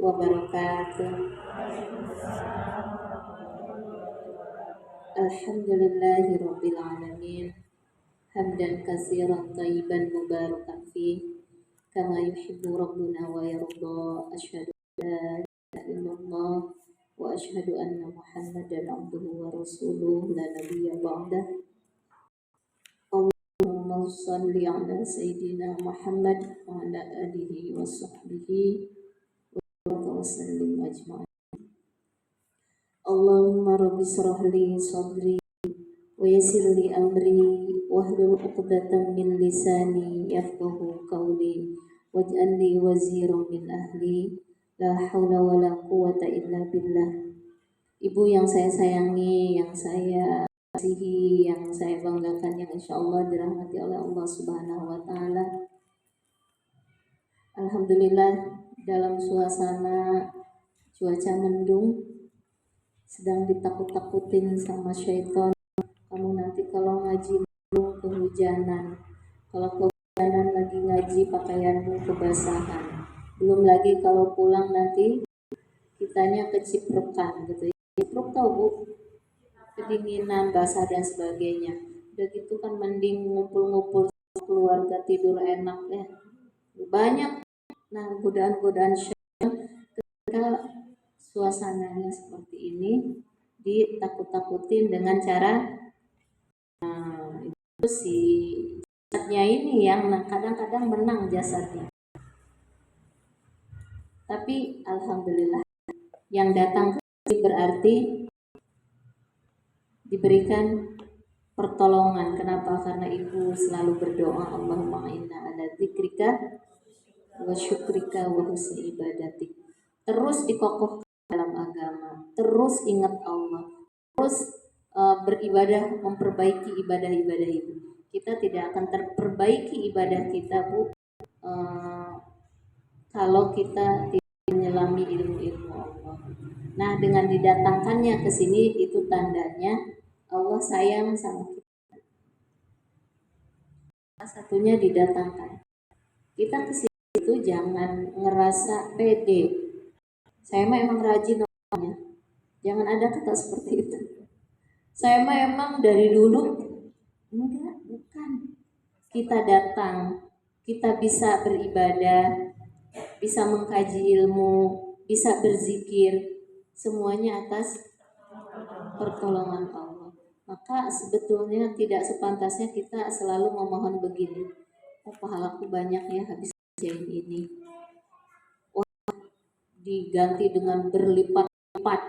wabarakatuh. Alhamdulillahirabbil alamin. Hamdan katsiran thayyiban mubarakan fih kama yuhibbu rabbuna wa yarda. Asyhadu an la ilaha illallah wa asyhadu anna Muhammadan abduhu wa rasuluh la nabiyya ba'dah. Allahumma shalli ala sayyidina Muhammad wa ala alihi wa sahbihi wa sallim ajma'in. Allahumma rabbi shrah li sadri wa yassir li amri wahlul 'uqdatam min lisani yafqahu qawli waj'al li waziran min ahli la haula wala quwwata illa billah. Ibu yang saya sayangi, yang saya kasihi, yang saya banggakan, yang insyaallah dirahmati oleh Allah Subhanahu wa taala. Alhamdulillah, dalam suasana cuaca mendung, sedang ditakut-takutin sama syaitan. Kamu nanti kalau ngaji mendung kehujanan, kalau kehujanan lagi ngaji pakaianmu kebasahan, belum lagi kalau pulang nanti kitanya keciprekan gitu ya. Cipruk tau bu, kedinginan, basah dan sebagainya. Udah gitu kan mending ngumpul-ngumpul keluarga tidur enak ya. Banyak nah godaan-godaan syaitan ketika suasananya seperti ini, ditakut-takutin dengan cara itu si jasadnya ini yang kadang-kadang menang jasadnya. Tapi alhamdulillah yang datang berarti diberikan pertolongan. Kenapa? Karena ibu selalu berdoa, Allahumma inna ala dzikrika wa syukrika wa husni ibadatik. Terus dikokohkan dalam agama, terus ingat Allah, terus beribadah, memperbaiki ibadah-ibadah itu. Kita tidak akan terperbaiki ibadah kita bu kalau kita tidak menyelami ilmu-ilmu Allah. Nah, dengan didatangkannya ke sini itu tandanya Allah sayang sama kita. Satunya didatangkan. Kita ke sini itu jangan ngerasa pede. Saya mah emang rajin orangnya. Jangan ada kata seperti itu. Saya mah emang dari dulu. Enggak, bukan. Kita datang, kita bisa beribadah, bisa mengkaji ilmu, bisa berzikir, semuanya atas pertolongan Allah. Maka sebetulnya tidak sepantasnya kita selalu memohon begini, oh pahalaku banyak ya habis kerjain ini, wah diganti dengan berlipat-lipat,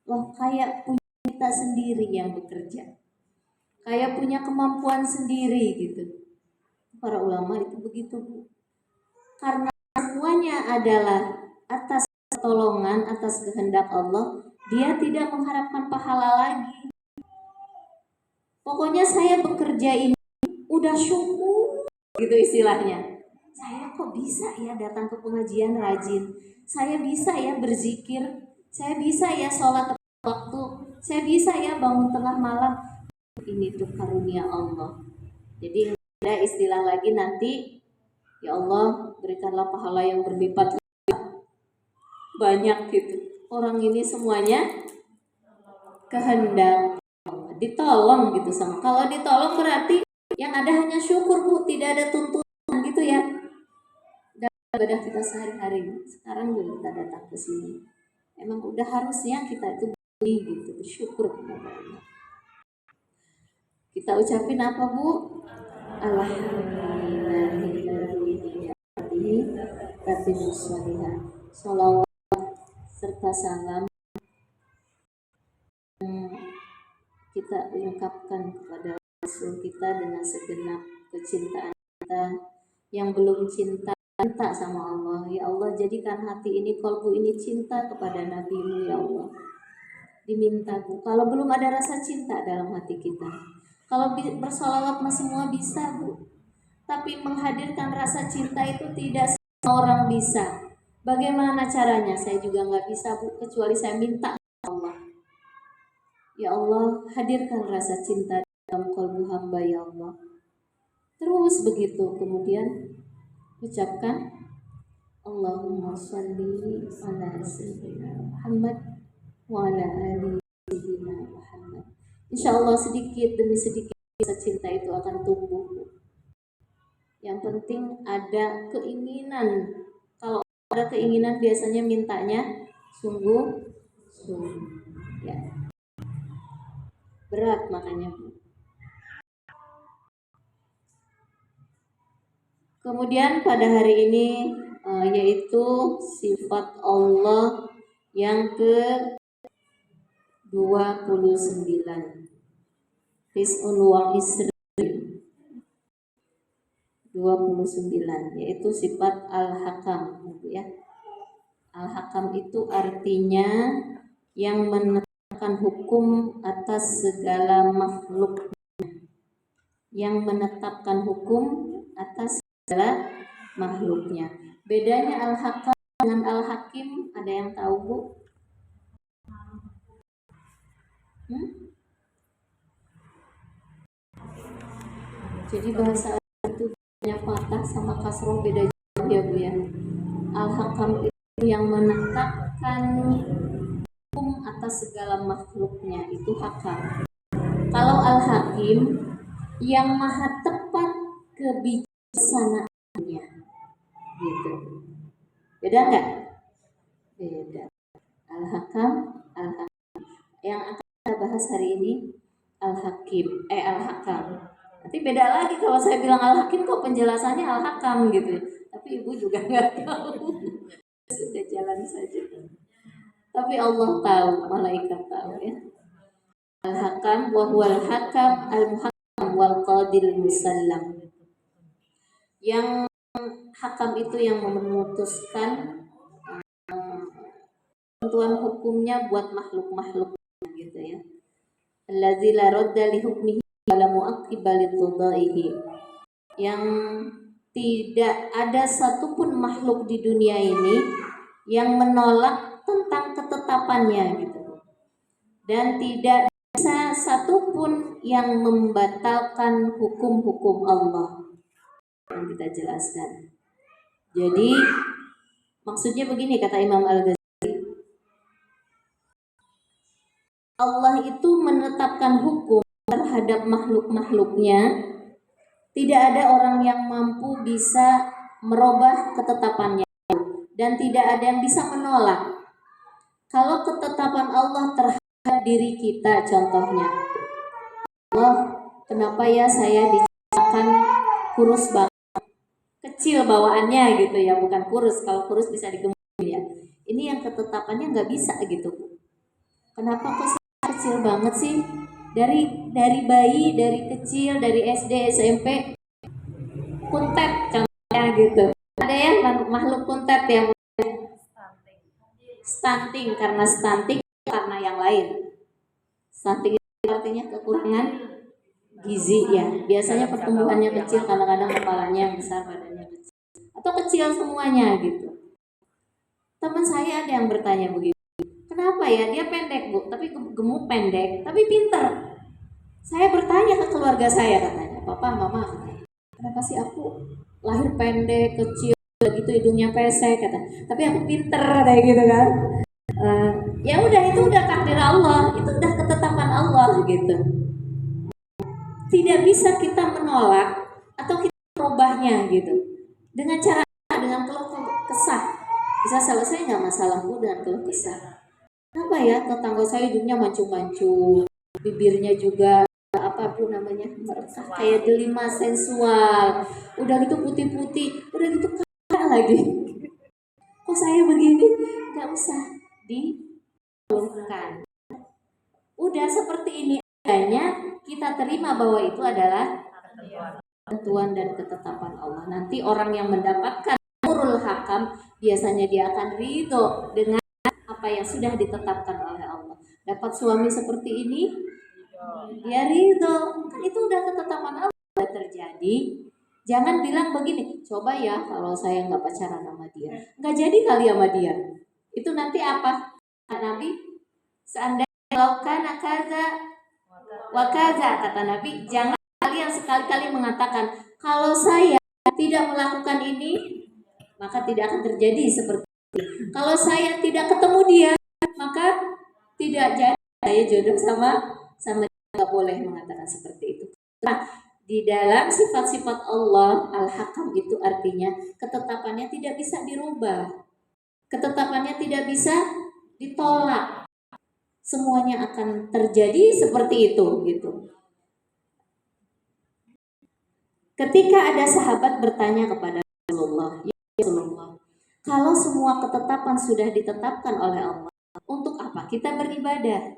wah kayak punya kita sendiri yang bekerja, kayak punya kemampuan sendiri gitu. Para ulama itu begitu bu, karena semuanya adalah atas pertolongan, atas kehendak Allah. Dia tidak mengharapkan pahala lagi. Pokoknya saya bekerja ini udah syukur gitu istilahnya. Saya kok bisa ya datang ke pengajian rajin, saya bisa ya berzikir, saya bisa ya sholat tepat waktu, saya bisa ya bangun tengah malam. Ini tuh karunia Allah. Jadi ada istilah lagi nanti, ya Allah berikanlah pahala yang berlipat banyak gitu. Orang ini semuanya kehendak Allah, ditolong gitu sama. Kalau ditolong berarti yang ada hanya syukur bu, tidak ada tuntutan gitu ya. Dan ibadah kita sehari-hari. Sekarang juga kita datang ke sini, emang udah harusnya kita itu beli gitu, bersyukur kepada Allah. Kita ucapin apa bu? Alhamdulillahirabbil alamin. Sholawat serta salam kita ungkapkan kepada Rasul kita dengan segenap kecintaan kita. Yang belum cinta sama Allah, ya Allah jadikan hati ini, kalbu ini cinta kepada Nabi-Mu ya Allah. Diminta bu, kalau belum ada rasa cinta dalam hati kita, kalau bersolawat mah semua bisa bu, tapi menghadirkan rasa cinta itu tidak semua orang bisa. Bagaimana caranya? Saya juga nggak bisa bu, kecuali saya minta Allah. Ya Allah, hadirkan rasa cinta dalam kalbu hamba ya Allah. Terus begitu, kemudian ucapkan Allahumma sholli sayyidina Muhammad wa ala ali sayyidina Muhammad. Insyaallah sedikit demi sedikit rasa cinta itu akan tumbuh. Yang penting ada keinginan. Kalau ada keinginan biasanya mintanya sungguh ya. Berat makanya Bu. Kemudian pada hari ini yaitu sifat Allah yang ke-29. Tis'un wa isri 29 yaitu sifat Al-Hakam ya. Al-Hakam itu artinya yang menetapkan hukum atas segala makhluk. Yang menetapkan hukum atas segala makhluknya. Bedanya Al-Hakam dengan Al-Hakim ada yang tahu Bu? Jadi bahasa itu banyak fathah sama kasroh beda jauh ya Bu ya. Al-Hakam itu yang menetapkan hukum atas segala makhluknya, itu hakam. Kalau Al-Hakim yang maha tepat kebijaksanaannya gitu. Beda nggak? Beda. Al-Hakam yang akan kita bahas hari ini Al-Hakam. Nanti beda lagi kalau saya bilang Al-Hakim kok penjelasannya Al-Hakam gitu. Tapi Ibu juga nggak tahu. Sudah jalan saja. Tapi Allah tahu, malaikat tahu ya. Al-Hakam wa huwal hakam al-muhakkam wal qadil musallam. Yang hakam itu yang memutuskan ketentuan hukumnya buat makhluk-makhluknya gitu ya. Allazi la radda li hukmihi wa la mu'aqqiba li qada'ihi. Yang tidak ada satupun makhluk di dunia ini yang menolak tentang ketetapannya gitu. Dan tidak bisa satupun yang membatalkan hukum-hukum Allah yang kita jelaskan. Jadi maksudnya begini kata Imam Al-Ghazali, Allah itu menetapkan hukum terhadap makhluk-makhluknya. Tidak ada orang yang mampu bisa merubah ketetapannya dan tidak ada yang bisa menolak. Kalau ketetapan Allah terhadap diri kita, contohnya Allah, kenapa ya saya diciptakan kurus banget, kecil bawaannya gitu ya, bukan kurus. Kalau kurus bisa digemukin ya. Ini yang ketetapannya nggak bisa gitu. Kenapa kok saya kecil banget sih? Dari bayi, dari kecil, dari SD, SMP, kuntet contohnya gitu. Ada yang makhluk kuntet yang stunting karena stunting karena yang lain. Stunting itu artinya kekurangan gizi ya. Biasanya pertumbuhannya kecil, kadang-kadang kepalanya besar, badannya kecil. Atau kecil semuanya gitu. Teman saya ada yang bertanya begitu. Kenapa ya dia pendek Bu, tapi gemuk pendek, tapi pinter. Saya bertanya ke keluarga saya katanya, Papa, Mama, kenapa sih aku lahir pendek, kecil, gitu hidungnya pesek kata. Tapi aku pinter kayak gitu kan. Ya udah itu udah takdir Allah, itu udah ketetapan Allah gitu. Tidak bisa kita menolak atau kita merubahnya gitu. Dengan cara dengan keluh kesah. Bisa selesai nggak masalahku dengan keluh kesah? Kenapa ya tetangga saya hidungnya mancung-mancung, bibirnya juga merekah kayak delima sensual, udah gitu putih-putih, udah gitu kaya lagi. Kok saya begini? Nggak usah dikeluhkan. Udah seperti ini adanya, kita terima bahwa itu adalah ketentuan dan ketetapan Allah. Nanti orang yang mendapatkan nurul hakam biasanya dia akan ridho dengan apa yang sudah ditetapkan oleh Allah. Dapat suami seperti ini, dia ridho, kan itu udah ketetapan Allah udah terjadi. Jangan bilang begini, coba ya kalau saya nggak pacaran sama dia, nggak jadi kali sama dia. Itu nanti apa? Nabi, seandainya lakukan kaza wakaza, kata Nabi, jangan kalian sekali-kali mengatakan kalau saya tidak melakukan ini maka tidak akan terjadi seperti Kalau saya tidak ketemu dia, maka tidak jadi saya jodoh sama dia. Nggak boleh mengatakan seperti itu. Nah, di dalam sifat-sifat Allah Al-Hakam itu artinya ketetapannya tidak bisa dirubah, ketetapannya tidak bisa ditolak, semuanya akan terjadi seperti itu gitu. Ketika ada sahabat bertanya kepada Rasulullah, "Ya Rasulullah, kalau semua ketetapan sudah ditetapkan oleh Allah, untuk apa kita beribadah?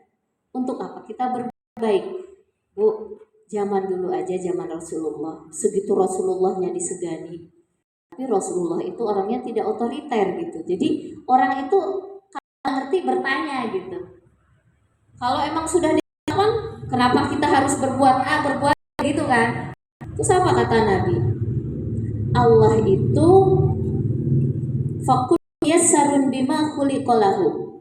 Untuk apa kita berbuat baik?" Bu, zaman dulu aja, zaman Rasulullah, segitu Rasulullahnya disegani. Tapi Rasulullah itu orangnya tidak otoriter gitu. Jadi orang itu kalau ngerti bertanya gitu. Kalau emang sudah ditetapkan, kenapa kita harus berbuat A, berbuat B gitu kan? Terus apa kata Nabi? Allah itu fakul yassarun bima khuliqalahu.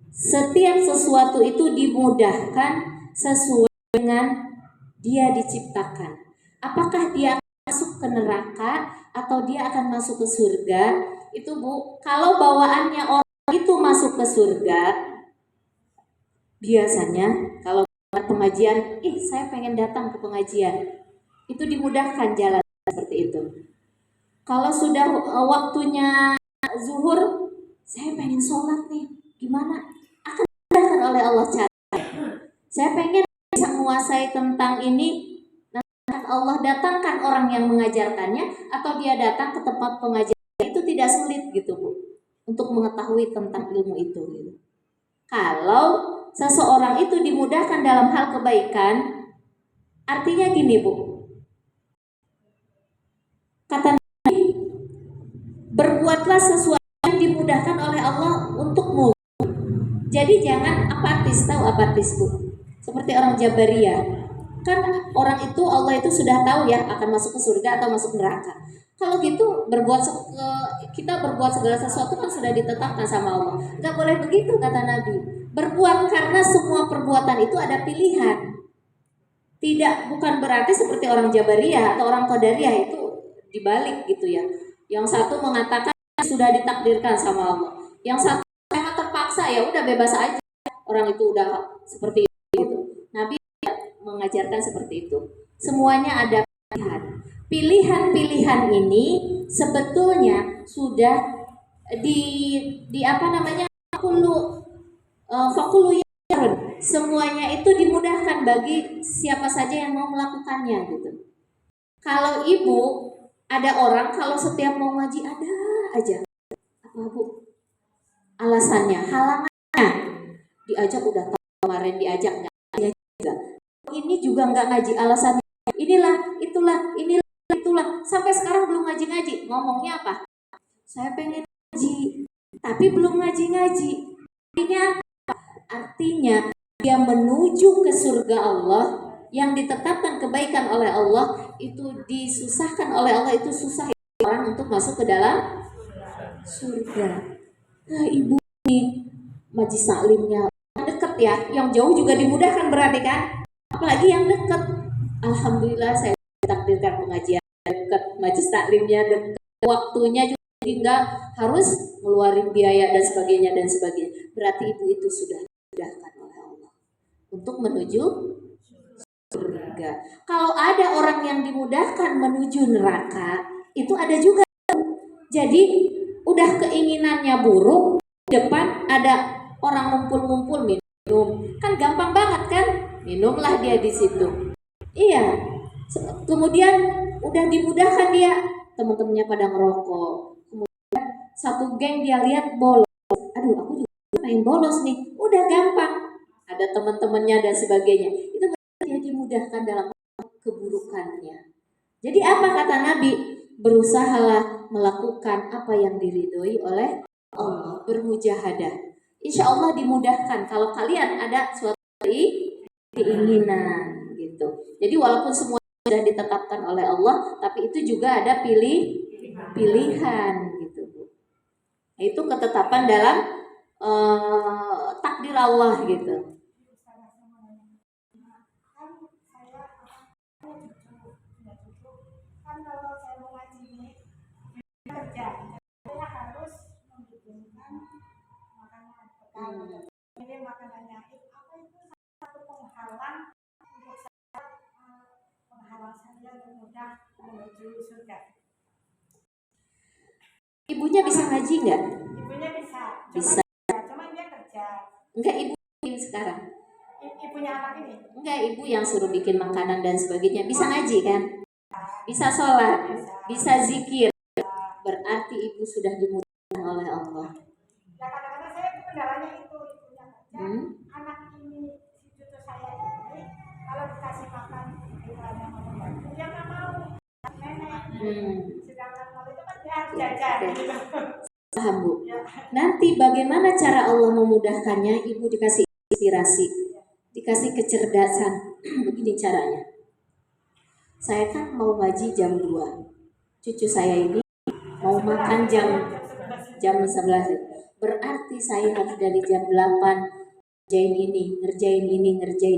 Setiap sesuatu itu dimudahkan sesuai dengan dia diciptakan. Apakah dia akan masuk ke neraka atau dia akan masuk ke surga? Itu Bu, kalau bawaannya orang itu masuk ke surga, biasanya kalau pengajian, saya pengen datang ke pengajian, itu dimudahkan jalan seperti itu. Kalau sudah waktunya zuhur, saya pengen sholat nih, gimana? Akan dimudahkan oleh Allah cara. Saya pengen bisa menguasai tentang ini, Allah datangkan orang yang mengajarkannya atau dia datang ke tempat pengajian, itu tidak sulit gitu Bu untuk mengetahui tentang ilmu itu gitu. Kalau seseorang itu dimudahkan dalam hal kebaikan, artinya gini Bu, kata Nabi, berbuatlah sesuatu yang dimudahkan oleh Allah untukmu. Jadi jangan apatis, tahu apatis Bu, seperti orang Jabariyah. Kan orang itu Allah itu sudah tahu ya akan masuk ke surga atau masuk neraka. Kalau gitu kita berbuat segala sesuatu kan sudah ditetapkan sama Allah. Gak boleh begitu kata Nabi. Berbuat karena semua perbuatan itu ada pilihan. Bukan berarti seperti orang Jabariyah atau orang Qadariyah itu dibalik gitu ya. Yang satu mengatakan sudah ditakdirkan sama Allah. Yang satu memang terpaksa, ya udah bebas aja. Orang itu udah seperti itu. Nabi mengajarkan seperti itu. Semuanya ada pilihan. Pilihan-pilihan ini sebetulnya sudah di apa namanya? Fakulu yarun. Semuanya itu dimudahkan bagi siapa saja yang mau melakukannya gitu. Kalau ibu, ada orang kalau setiap mau ngaji ada aja apa Bu? Alasannya, halangannya. Diajak udah tahu kemarin diajak nggak juga. Ini juga nggak ngaji, alasannya inilah, itulah, sampai sekarang belum ngaji-ngaji. Ngomongnya apa? Saya pengen ngaji, tapi belum ngaji-ngaji. Artinya dia menuju ke surga Allah yang ditetapkan kebaikan oleh Allah, itu disusahkan oleh Allah, itu susah orang untuk masuk ke dalam surga. Nah, ibu ini majlis taklimnya deket ya, yang jauh juga dimudahkan berarti kan, apalagi yang deket. Alhamdulillah saya takdirkan pengajian deket, majlis taklimnya deket, waktunya juga nggak harus ngeluarin biaya dan sebagainya. Berarti ibu itu sudah dimudahkan oleh Allah untuk menuju surga. Kalau ada orang yang dimudahkan menuju neraka, itu ada juga. Jadi udah keinginannya buruk, depan ada orang ngumpul-ngumpul minum, kan gampang banget kan, minumlah dia di situ. Iya, kemudian udah dimudahkan dia, teman-temannya pada ngerokok, kemudian satu geng dia lihat bolos, aduh aku juga pengen bolos nih, udah gampang, ada teman-temannya dan sebagainya, itu dia dimudahkan dalam keburukannya. Jadi apa kata Nabi? Berusahalah melakukan apa yang diridhoi oleh Allah, bermujahadah. Insya Allah dimudahkan kalau kalian ada suatu keinginan gitu. Jadi walaupun semua sudah ditetapkan oleh Allah, tapi itu juga ada pilihan gitu Bu. Itu ketetapan dalam takdir Allah gitu. Kan kalau saya mau ngaji kerja, saya harus Ini makanannya apa itu satu penghalang untuk saya, penghalang saya mudah menuju surga. Ibunya bisa ngaji nggak? Ibunya bisa. Bisa. Cuma dia kerja. Enggak, ibu sekarang. Ibunya anak ini? Enggak, ibu yang suruh bikin makanan dan sebagainya. Bisa ngaji kan? Bisa sholat, bisa zikir. Berarti ibu sudah dimudahkan oleh Allah. Ya kadang-kadang saya itu kendalanya itu ibunya kerja. Anak ini si cucu saya ini kalau dikasih makan ibunya mau bantu dia nggak mau. Nenek. Sedangkan kalau itu kan dia harus jajan. Paham Bu? Nanti bagaimana cara Allah memudahkannya? Ibu dikasih inspirasi, dikasih kecerdasan. Begini caranya. Saya kan mau ngaji jam 2. Cucu saya ini mau makan jam 11. Berarti saya harus dari jam 8 ngerjain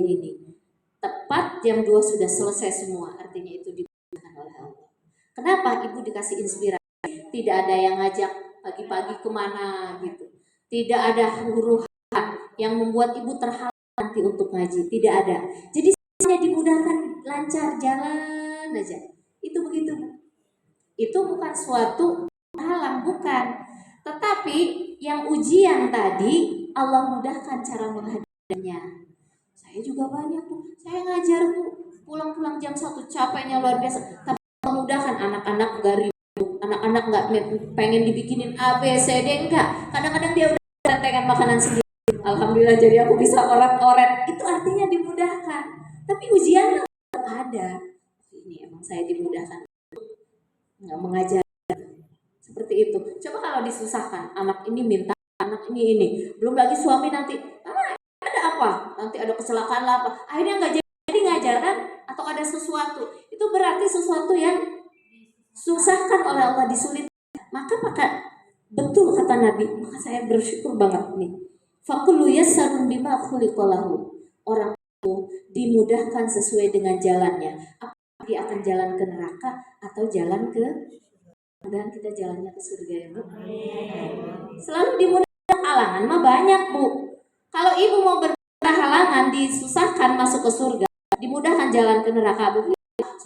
ini. Tepat jam 2 sudah selesai semua. Artinya itu dimudahkan oleh Allah. Kenapa? Ibu dikasih inspirasi. Tidak ada yang ngajak pagi-pagi kemana gitu. Tidak ada huru-hara yang membuat ibu terhalang nanti untuk ngaji. Tidak ada. Jadi hanya dimudahkan, lancar, jalan aja. Itu begitu. Itu bukan suatu halang, bukan. Tetapi yang ujian tadi Allah mudahkan cara menghadapinya. Saya juga banyak Bu. Saya ngajar Bu. Pulang-pulang jam 1 capeknya luar biasa. Tapi memudahkan anak-anak gak ribut. Anak-anak nggak pengen dibikinin A, B, C, D, enggak. Kadang-kadang dia udah rentengan makanan sendiri. Alhamdulillah jadi aku bisa oret-oret. Itu artinya dimudahkan. Tapi ujiannya tetap ada. Ini emang saya dimudahkan. Nggak mengajar. Seperti itu. Coba kalau disusahkan. Anak ini minta, anak ini. Belum lagi suami nanti. Ada apa? Nanti ada kecelakaan lah apa. Akhirnya nggak jadi ngajar kan? Atau ada sesuatu. Itu berarti sesuatu yang susahkan oleh Allah, disulit. Maka betul kata Nabi, maka saya bersyukur banget nih. Faqulu yassarun bima khuliqalahu. Orang itu dimudahkan sesuai dengan jalannya. Apakah dia akan jalan ke neraka atau jalan ke, mudah-mudahan kita jalannya ke surga ya Bu. Selalu dimudahkan, halangan mah banyak Bu. Kalau ibu mau berhalangan, disusahkan masuk ke surga, dimudahkan jalan ke neraka Bu.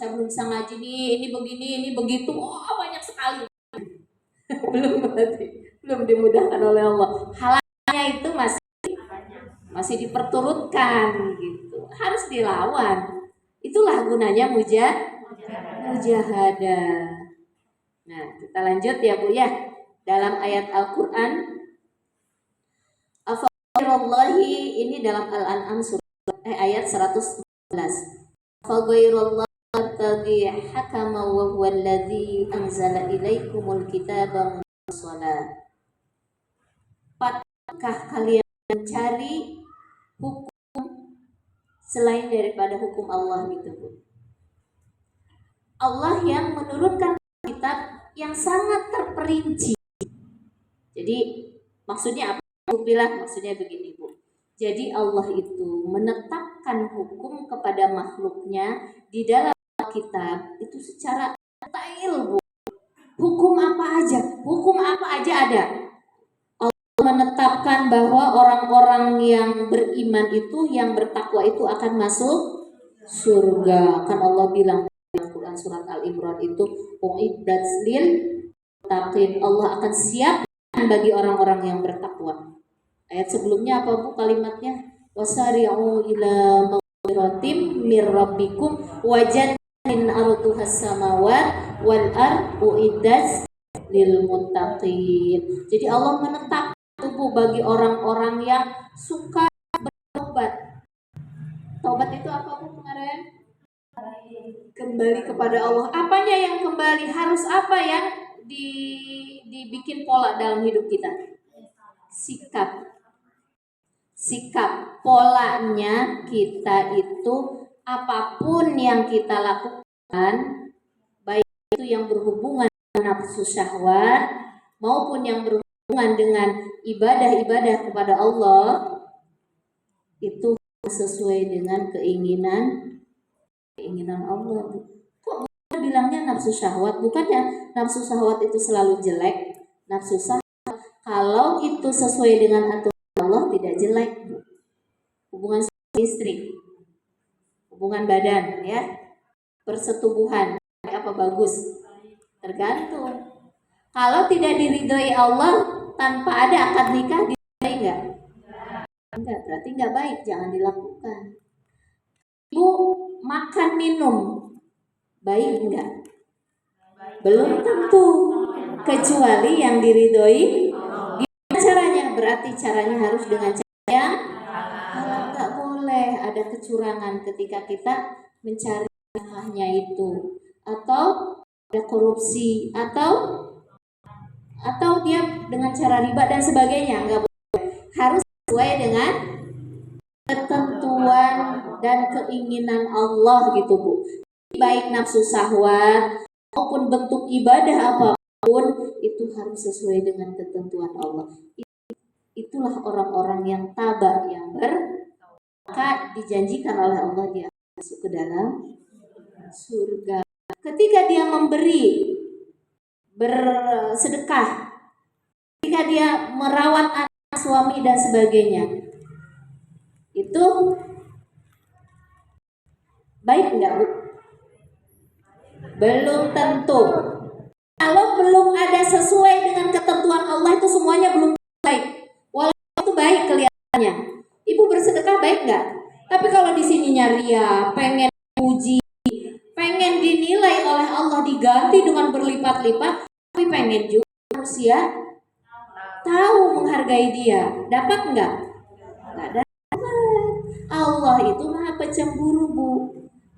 Saya belum bisa ngaji nih, ini begini, ini begitu, banyak sekali. belum dimudahkan oleh Allah. Halangannya itu masih diperturutkan gitu, harus dilawan. Itulah gunanya mujahadah. Nah, kita lanjut ya Bu ya. Dalam ayat Al-Qur'an, Afaghayrallahi, ini dalam Al-An'am ayat 111. Afaghayrallahi tagi hakama wa huwa alladzi anzala ilaikumul kitaba mufassala. Apakah kalian mencari hukum selain daripada hukum Allah gitu Bu? Allah yang menurunkan kitab yang sangat terperinci. Jadi maksudnya apa? Bu bilang maksudnya begini Bu. Jadi Allah itu menetapkan hukum kepada makhluknya di dalam kitab itu secara detail Bu. Hukum apa aja ada. Allah menetapkan bahwa orang-orang yang beriman itu, yang bertakwa itu akan masuk surga. Kan Allah bilang dalam Quran surat Al-Imran itu, uiddat lil muttaqin. Allah akan siapkan bagi orang-orang yang bertakwa. Ayat sebelumnya apa Bu kalimatnya? Wasari'u ila maghfiratin mir rabbikum wa jannatin arduhas samawat wal ard uiddat lil muttaqin. Jadi Allah menetapkan tubuh bagi orang-orang yang suka bertobat. Taubat itu apa Bu kemarin? Kembali kepada Allah. Apanya yang kembali? Harus apa yang dibikin pola dalam hidup kita? Sikap polanya kita itu apapun yang kita lakukan, baik itu yang berhubungan dengan nafsu syahwat maupun yang berhubungan dengan ibadah-ibadah kepada Allah, itu sesuai dengan keinginan Allah. Kok bilangnya nafsu syahwat? Bukannya nafsu syahwat itu selalu jelek. Nafsu syahwat kalau itu sesuai dengan aturan Allah tidak jelek. Hubungan suami istri, hubungan badan ya, persetubuhan apa bagus? Tergantung. Kalau tidak diridhoi Allah tanpa ada akad nikah, diridhoi enggak? Enggak, berarti enggak baik, jangan dilakukan. Ibu makan minum baik enggak? Belum tentu, kecuali yang diridhoi. Gimana caranya? Berarti caranya harus dengan cara yang halal. Enggak boleh ada kecurangan ketika kita mencari nafkahnya itu, atau ada korupsi, atau dia dengan cara riba dan sebagainya. Enggak boleh. Harus sesuai dengan ketentuan dan keinginan Allah gitu Bu. Baik nafsu syahwat maupun bentuk ibadah apapun itu harus sesuai dengan ketentuan Allah. Itulah orang-orang yang tabah, yang maka dijanjikan oleh Allah dia masuk ke dalam surga. Ketika dia memberi, bersedekah, ketika dia merawat anak, suami dan sebagainya, itu baik enggak Bu? Belum tentu. Kalau belum ada sesuai dengan ketentuan Allah itu semuanya belum baik. Walaupun itu baik kelihatannya. Ibu bersedekah baik enggak? Tapi kalau di sininya ria, pengen puji, pengen dinilai oleh Allah diganti dengan berlipat-lipat, tapi pengen juga manusia tahu menghargai dia. Dapat enggak? Enggak dapat. Allah itu maha pecemburu Bu.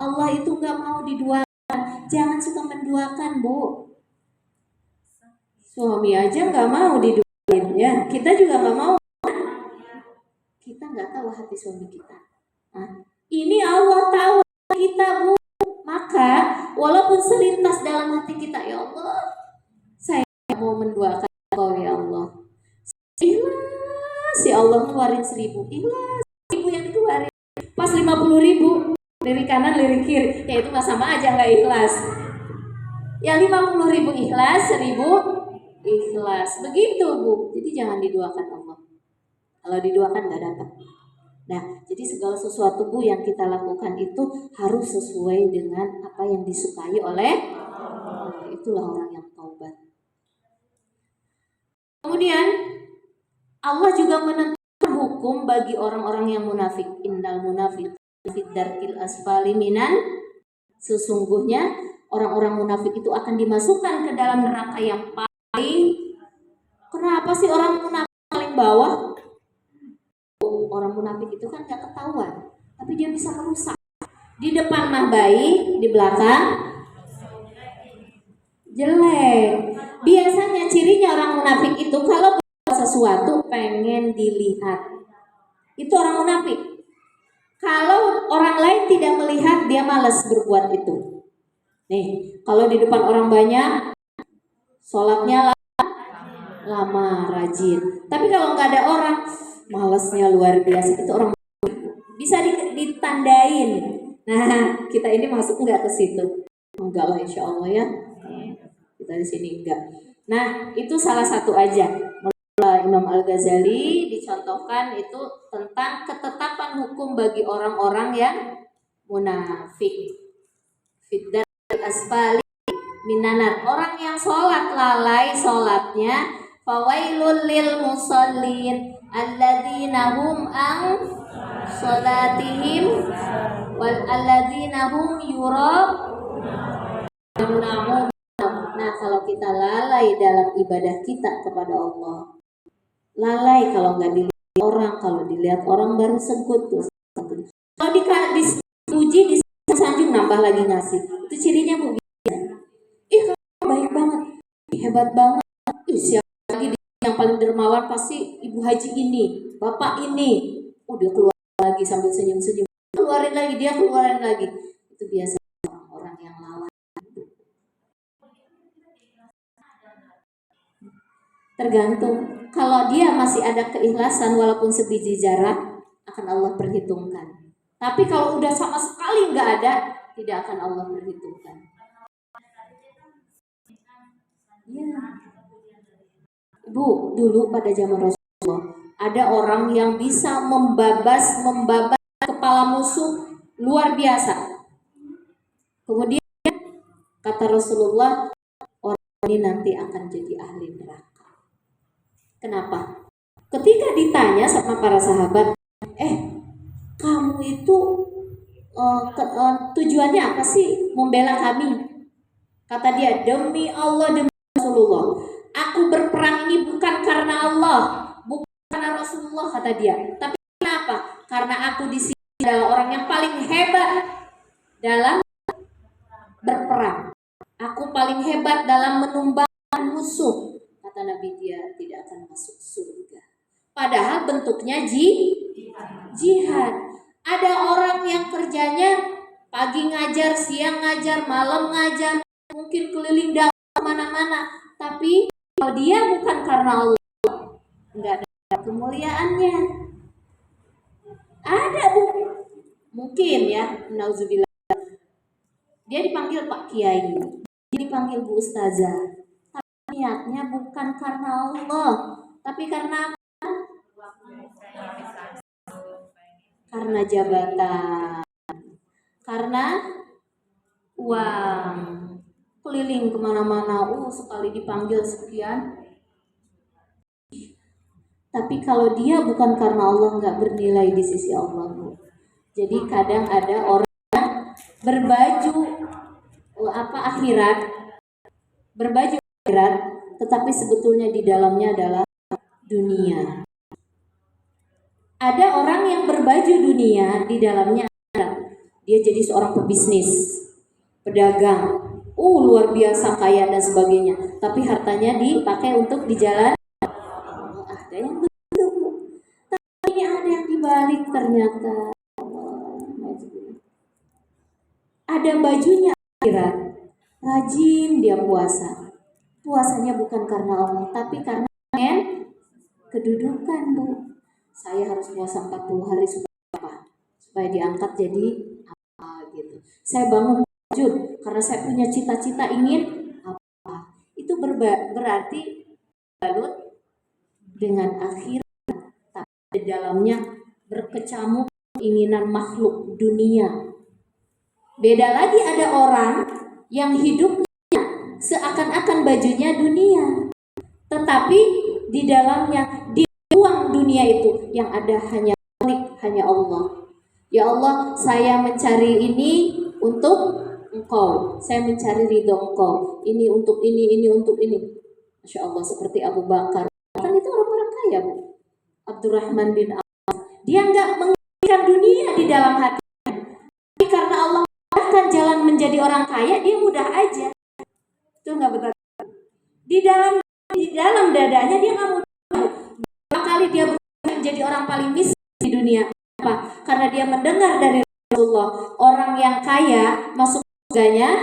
Allah itu enggak mau diduakan. Jangan suka menduakan Bu. Suami aja nggak mau diduain ya, kita juga nggak mau. Kita nggak tahu hati suami kita. Nah, ini Allah tahu kita Bu. Maka walaupun selintas dalam hati kita, ya Allah, saya mau menduakan Kau ya Allah. Ikhlas ya Allah, keluarin 1.000, ikhlas 1.000 yang dikeluarin. Pas 50.000, lirik kanan lirik kiri, ya itu nggak sama aja nggak ikhlas. Yang 50.000 ikhlas, 1.000 ikhlas, begitu Bu. Jadi jangan diduakan Allah. Kalau diduakan nggak dapat. Nah, jadi segala sesuatu Bu yang kita lakukan itu harus sesuai dengan apa yang disukai oleh Allah. Itulah orang yang taubat. Kemudian Allah juga menentukan hukum bagi orang-orang yang munafik. Innal munafiqina fi darkil asfali minan. Sesungguhnya orang-orang munafik itu akan dimasukkan ke dalam neraka yang kenapa sih orang munafik paling bawah? Orang munafik itu kan gak ketahuan, tapi dia bisa merusak. Di depan mah baik, di belakang jelek. Biasanya cirinya orang munafik itu kalau berbuat sesuatu pengen dilihat. Itu orang munafik. Kalau orang lain tidak melihat, dia malas berbuat itu. Nih, kalau di depan orang banyak, sholatnya lama, rajin. Tapi kalau nggak ada orang, malasnya luar biasa. Itu orang bisa ditandain. Nah, kita ini masuk nggak ke situ? Enggak lah, insya Allah ya. Kita di sini enggak. Nah, itu salah satu aja. Menurut Imam Al-Ghazali dicontohkan itu tentang ketetapan hukum bagi orang-orang yang munafik. Fiddat asfali minanar, orang yang sholat lalai sholatnya, fawailul lil musallin alladzina hum an sholatihim wal alladzina hum yura'un. Nah, kalau kita lalai dalam ibadah kita kepada Allah, lalai kalau nggak dilihat orang, kalau dilihat orang baru sebut tuh. Kalau dipuji, disanjung, nambah lagi ngasih. Itu cirinya Bu. Ih, kamu baik banget, hebat banget. Siapa lagi yang paling dermawan? Pasti Ibu Haji ini, Bapak ini. Dia keluar lagi sambil senyum-senyum. Keluarin lagi, dia keluarin lagi. Itu biasa orang yang lalai. Tergantung. Kalau dia masih ada keikhlasan walaupun sebiji zarah, akan Allah perhitungkan. Tapi kalau udah sama sekali nggak ada, tidak akan Allah perhitungkan. Ya. Bu, dulu pada zaman Rasulullah Ada orang yang bisa membabas kepala musuh luar biasa. Kemudian kata Rasulullah, orang ini nanti akan jadi ahli neraka. Kenapa? Ketika ditanya sama para sahabat, kamu itu tujuannya apa sih membela kami? Kata dia, demi Allah, demi Rasulullah, aku berperang ini bukan karena Allah, bukan karena Rasulullah, kata dia. Tapi kenapa? Karena aku di sini adalah orang yang paling hebat dalam berperang. Aku paling hebat dalam menumbangkan musuh. Kata Nabi, dia tidak akan masuk surga. Padahal bentuknya jihad. Ada orang yang kerjanya pagi ngajar, siang ngajar, malam ngajar, mungkin keliling dakwah kemana-mana. Tapi kalau dia bukan karena Allah, nggak ada kemuliaannya. Ada mungkin ya, nauzubillah. Dia dipanggil Pak Kiai, dia dipanggil Bu Ustazah. Tapi niatnya bukan karena Allah, tapi karena karena jabatan, karena uang, keliling kemana-mana, sekali dipanggil sekian. Tapi kalau dia bukan karena Allah, nggak bernilai di sisi Allah, Bu. Jadi kadang ada orang berbaju akhirat, tetapi sebetulnya di dalamnya adalah dunia. Ada orang yang berbaju dunia, di dalamnya dia jadi seorang pebisnis, pedagang, luar biasa kaya dan sebagainya. Tapi hartanya dipakai untuk di jalan. Ada yang begitu, tapi ada yang dibalik ternyata. Ada bajunya akhirat, rajin dia puasa. Puasanya bukan karena Allah, tapi karena kedudukan, Bu. Saya harus puasa 40 hari supaya diangkat jadi apa gitu. Saya bangun tahajud karena saya punya cita-cita ingin apa. Itu berarti balut dengan akhirat, tapi di dalamnya berkecamuk keinginan makhluk dunia. Beda lagi ada orang yang hidupnya seakan-akan bajunya dunia, tetapi di dalamnya dibuang dunia itu, yang ada hanya Allah. Ya Allah, saya mencari ini untuk Engkau, saya mencari ridho Engkau, ini untuk ini untuk ini. Masya Allah, seperti Abu Bakar, kan itu orang-orang kaya, Bu. Abdurrahman bin Auf, dia nggak menginginkan dunia di dalam hati, tapi karena Allah akan jalan menjadi orang kaya, dia mudah aja. Itu nggak betul. Di dalam dadanya dia nggak mudah. Berapa kali dia menjadi orang paling miskin di dunia? Apa? Karena dia mendengar dari Rasulullah, orang yang kaya masuk surganya,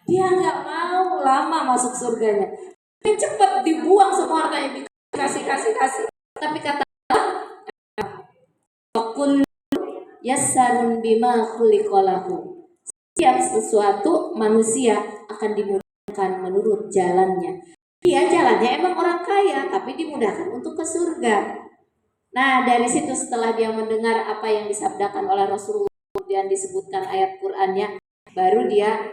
dia nggak mau lama masuk surganya. Cepat dibuang semua hartanya, dikasih. Tapi kata Allah, yassarun bima khuliqalahu. Setiap sesuatu manusia akan dimudahkan menurut jalannya. Dia jalannya emang orang kaya, tapi dimudahkan untuk ke surga. Nah, dari situ setelah dia mendengar apa yang disabdakan oleh Rasulullah, kemudian disebutkan ayat Qur'annya, baru dia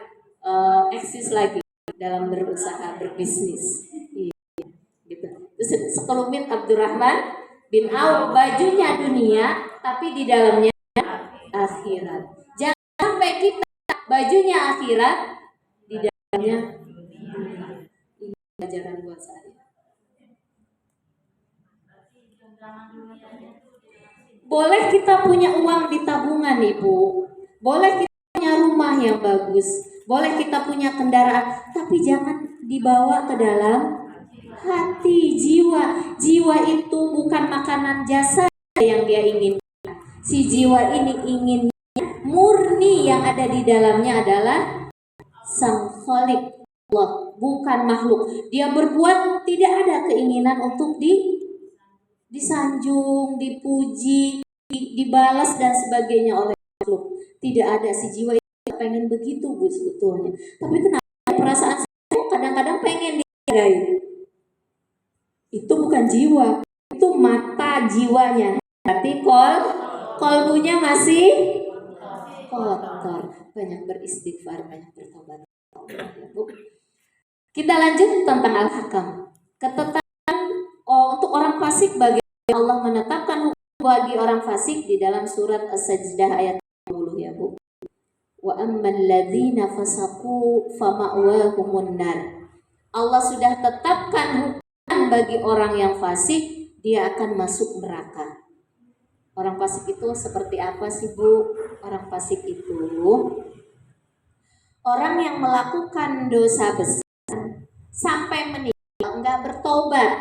eksis lagi dalam berusaha berbisnis. Gitu. Terus sekelumit Abdurrahman bin Auf, bajunya dunia, tapi di dalamnya akhirat. Jangan sampai kita bajunya akhirat, di dalamnya ini pelajaran buat saya. Boleh kita punya uang di tabungan, Ibu. Boleh kita punya rumah yang bagus. Boleh kita punya kendaraan, tapi jangan dibawa ke dalam hati, jiwa. Jiwa itu bukan makanan jasa yang dia inginkan. Si jiwa ini ingin murni, yang ada di dalamnya adalah Sang Khalik Allah, bukan makhluk. Dia berbuat tidak ada keinginan untuk disanjung, dipuji, dibalas dan sebagainya oleh makhluk. Tidak ada. Si jiwa itu pengen begitu, Bu, sebetulnya. Tapi kenapa perasaan saya kadang-kadang pengen dihargai? Itu bukan jiwa, itu mata jiwanya. Berarti kolbunya masih kotor. Banyak beristighfar, banyak bertobat. Kita lanjut tentang al-hakam. Ketetapan untuk orang fasik, bagi Allah menetapkan hukum bagi orang fasik di dalam surat As-Sajdah ayat 20 ya Bu. Wa ammal ladzina fasaqu fama'wahumun nar. Allah sudah tetapkan hukuman bagi orang yang fasik, dia akan masuk neraka. Orang fasik itu seperti apa sih Bu? Orang fasik itu orang yang melakukan dosa besar sampai meninggal enggak bertobat.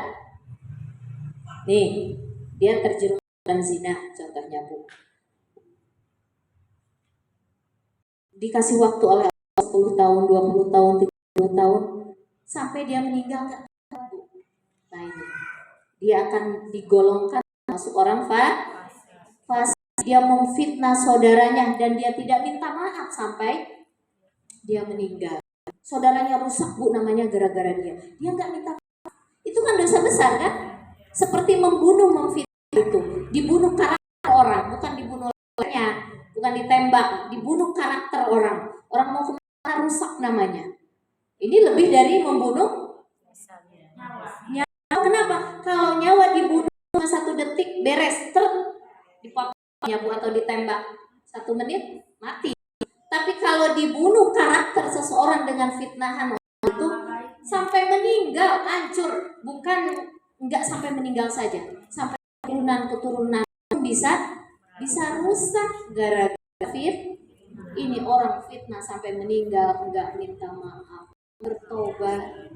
Nih, dia terjerumus dalam zina contohnya Bu. Dikasih waktu oleh 10 tahun, 20 tahun, 30 tahun sampai dia meninggal enggak tahu. Nah ini, dia akan digolongkan masuk orang fasik. Dia memfitnah saudaranya dan dia tidak minta maaf sampai dia meninggal. Saudaranya rusak Bu namanya gara-gara dia. Dia nggak minta maaf. Itu kan dosa besar kan? Seperti membunuh, memfitnah itu. Dibunuh karakter orang, bukan dibunuh orangnya, bukan ditembak, dibunuh karakter orang. Orang mau kemana rusak namanya. Ini lebih dari membunuh nyawa. Kenapa? Kalau nyawa dibunuh cuma 1 detik beres, dipotong ya Bu, atau ditembak 1 menit mati. Tapi kalau dibunuh karakter seseorang dengan fitnahan itu sampai meninggal, hancur. Bukan enggak sampai meninggal saja, sampai keturunan bisa rusak gara-gara ini orang fitnah sampai meninggal, enggak minta maaf, bertobat,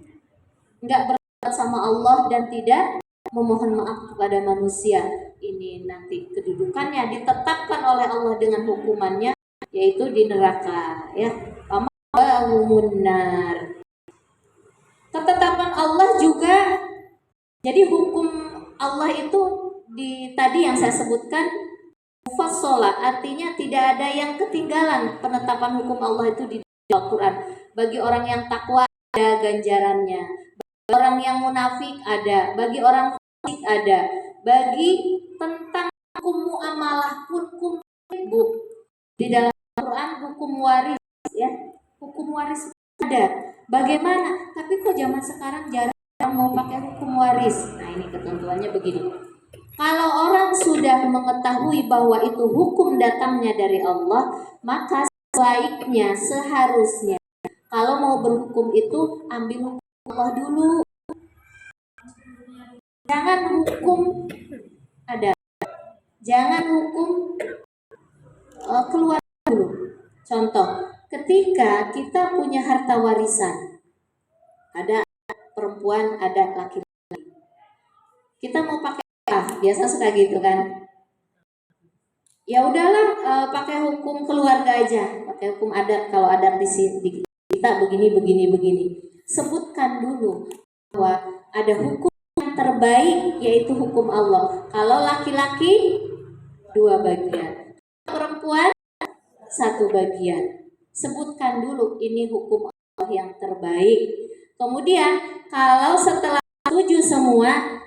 enggak bertobat sama Allah dan tidak memohon maaf kepada manusia. Ini nanti kedudukannya ditetapkan oleh Allah dengan hukumannya, yaitu di neraka ya. Munar. Ketetapan Allah juga, jadi hukum Allah itu tadi yang saya sebutkan mufassala, artinya tidak ada yang ketinggalan. Penetapan hukum Allah itu di Al-Quran. Bagi orang yang takwa ada ganjarannya, bagi orang yang munafik ada, bagi orang fasik ada, bagi tentang hukum muamalah pun, hukum ibu di dalam Al-Quran, hukum waris ya, hukum waris ada. Bagaimana? Tapi kok zaman sekarang jarang mau pakai hukum waris. Nah ini ketentuannya begini. Kalau orang sudah mengetahui bahwa itu hukum datangnya dari Allah, maka sebaiknya, seharusnya kalau mau berhukum itu ambil hukum Allah dulu. Jangan hukum jangan hukum keluar dulu. Contoh, ketika kita punya harta warisan, ada perempuan, ada laki-laki, kita mau pakai biasa suka gitu kan, ya udahlah pakai hukum keluarga aja, pakai hukum adat. Kalau adat di sini kita begini. Sebutkan dulu bahwa ada hukum yang terbaik, yaitu hukum Allah. Kalau laki-laki 2 bagian, perempuan 1 bagian. Sebutkan dulu ini hukum Allah yang terbaik. Kemudian kalau setelah setuju semua,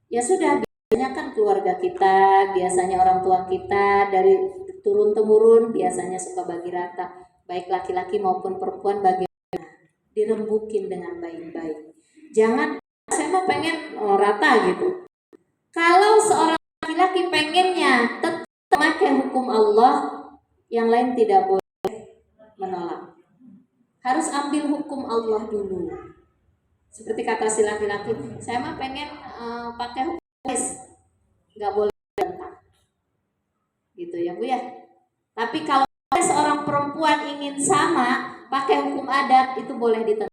ya sudah, biasanya kan keluarga kita, biasanya orang tua kita dari turun-temurun biasanya suka bagi rata, baik laki-laki maupun perempuan, bagaimana dirembukin dengan baik-baik. Jangan saya mau pengen rata gitu. Kalau seorang laki-laki pengennya tetap memakai hukum Allah, yang lain tidak boleh menolak. Harus ambil hukum Allah dulu. Seperti kata si laki-laki, saya mah pengen pakai hukum waris, nggak boleh bantah, gitu ya Bu ya. Tapi kalau seorang perempuan ingin sama pakai hukum adat, itu boleh ditentang.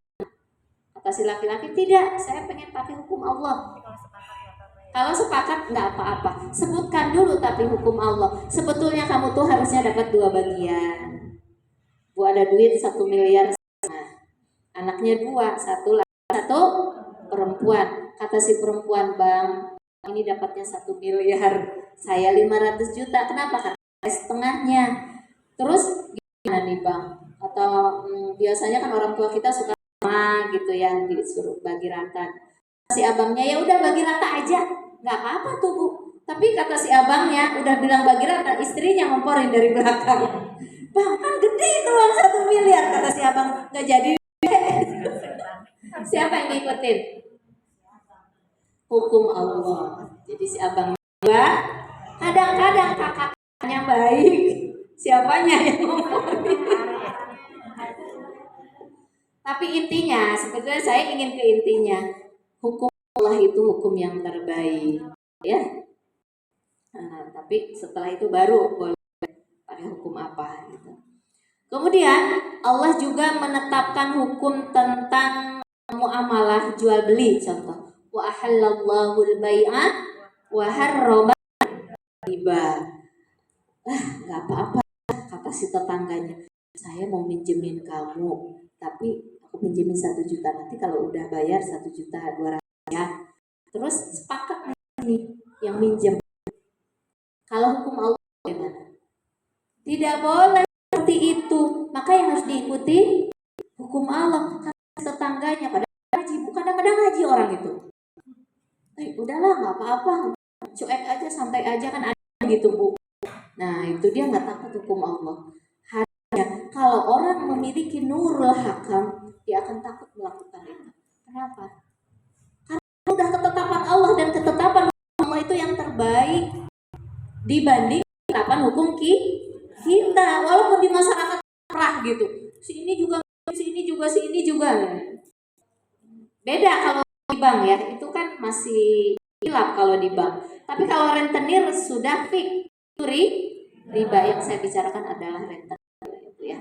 Kata si laki-laki, tidak, saya pengen pakai hukum Allah. Kalau sepakat nggak apa-apa, sebutkan dulu tapi hukum Allah. Sebetulnya kamu tuh harusnya dapat 2 bagian. Bu ada duit 1 miliar, anaknya 2, 1 laki, 1 perempuan. Kata si perempuan, bang, ini dapatnya 1 miliar, saya 500 juta. Kenapa? Kan setengahnya. Terus gimana nih bang? Atau biasanya kan orang tua kita suka sama gitu ya, disuruh bagi rata. si abangnya, ya udah bagi rata aja, nggak apa-apa tuh Bu. Tapi kata si abangnya udah bilang bagi rata, istrinya ngomporin dari belakang. Bang, kan gede itu uang 1 miliar, kata si abang, nggak jadi. Siapa yang ngikutin? Hukum Allah. Jadi si abang juga, kadang-kadang kakaknya baik, siapanya yang ngomporin. Tapi intinya, sebetulnya saya ingin ke intinya, hukum Allah itu hukum yang terbaik, ya. Nah, tapi setelah itu baru boleh pakai hukum apa gitu. Kemudian Allah juga menetapkan hukum tentang muamalah jual beli, contoh wa ahallallahu al-bai'a wa harrama riba. Nggak apa-apa, kata si tetangganya, saya mau minjemin kamu, tapi aku pinjemin 1 juta, nanti kalau udah bayar 1.200.000 ya. Terus sepakat nih yang minjem. Kalau hukum Allah bagaimana? Tidak boleh seperti itu. Maka yang harus diikuti hukum Allah. Kata tetangganya, padahal ngaji, kadang-kadang ngaji orang itu. Udahlah nggak apa-apa, cuek aja, santai aja, kan ada gitu Bu. Nah itu dia nggak takut hukum Allah. Hanya kalau orang memiliki nurul hakam, dia akan takut melakukan itu. Kenapa? Karena udah ketetapan Allah, dan ketetapan Allah itu yang terbaik dibanding ketetapan hukum kita. Walaupun di masyarakat perah gitu, si ini juga, si ini juga, si ini juga. Beda kalau di bank ya, itu kan masih hilap kalau di bank. Tapi kalau rentenir sudah fix riba. Yang saya bicarakan adalah rentenir itu ya.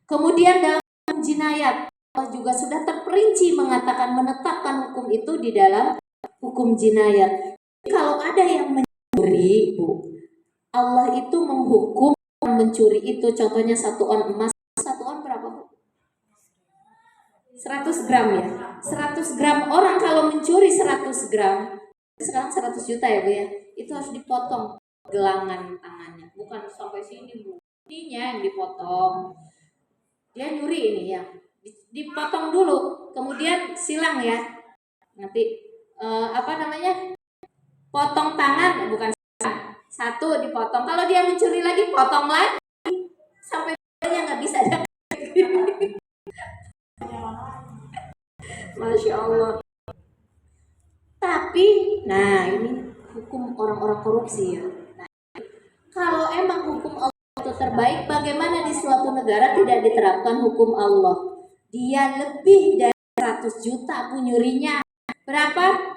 Kemudian dalam jinayat, Allah juga sudah terperinci mengatakan, menetapkan hukum itu di dalam hukum jinayat. Kalau ada yang mencuri, Bu, Allah itu menghukum mencuri itu. Contohnya 1 on emas. 1 on berapa Bu? 100 gram ya. 100 gram, orang kalau mencuri 100 gram, sekarang 100 juta ya Bu ya, itu harus dipotong gelangan tangannya, bukan sampai sini Bu, ininya yang dipotong. Dia nyuri ini ya, dipotong dulu, kemudian silang ya, nanti potong tangan, bukan satu dipotong. Kalau dia mencuri lagi, potong lagi sampai dia nggak bisa. Masya Allah. Tapi, nah ini hukum orang-orang korupsi ya. Nah, kalau emang hukum Allah itu terbaik, bagaimana di suatu negara tidak diterapkan hukum Allah? Dia lebih dari 100 juta Bu nyurinya. Berapa?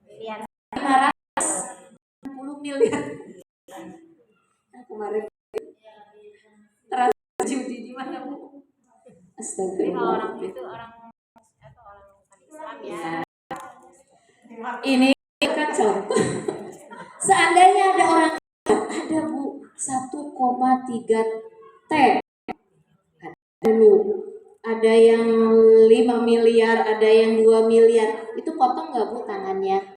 560 miliar. Nah, kemarin transaksi judi di mana Bu? Astagfirullah. Orang itu orang Islam ya. Ini kan contoh. Seandainya ada orang, ada Bu 1,3 T, ada yang 5 miliar, ada yang 2 miliar, itu potong nggak Bu tangannya?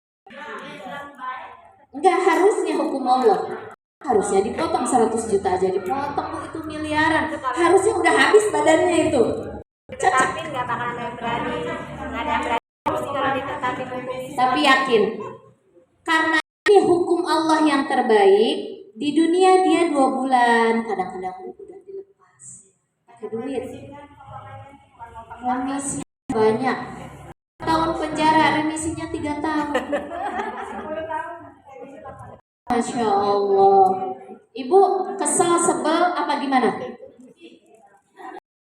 Enggak, harusnya hukum Allah harusnya dipotong. 100 juta aja dipotong Bu, itu miliaran, harusnya udah habis badannya itu. Tapi nggak bakal ada yang berani, nggak ada yang berani kalau ditetapin hukum. Tapi yakin, karena ini hukum Allah yang terbaik. Di dunia dia 2 bulan, kadang-kadang udah dilepas pakai duit, remisinya banyak, tahun penjara, remisinya 3 tahun. Masya Allah. Ibu kesel, sebel apa gimana?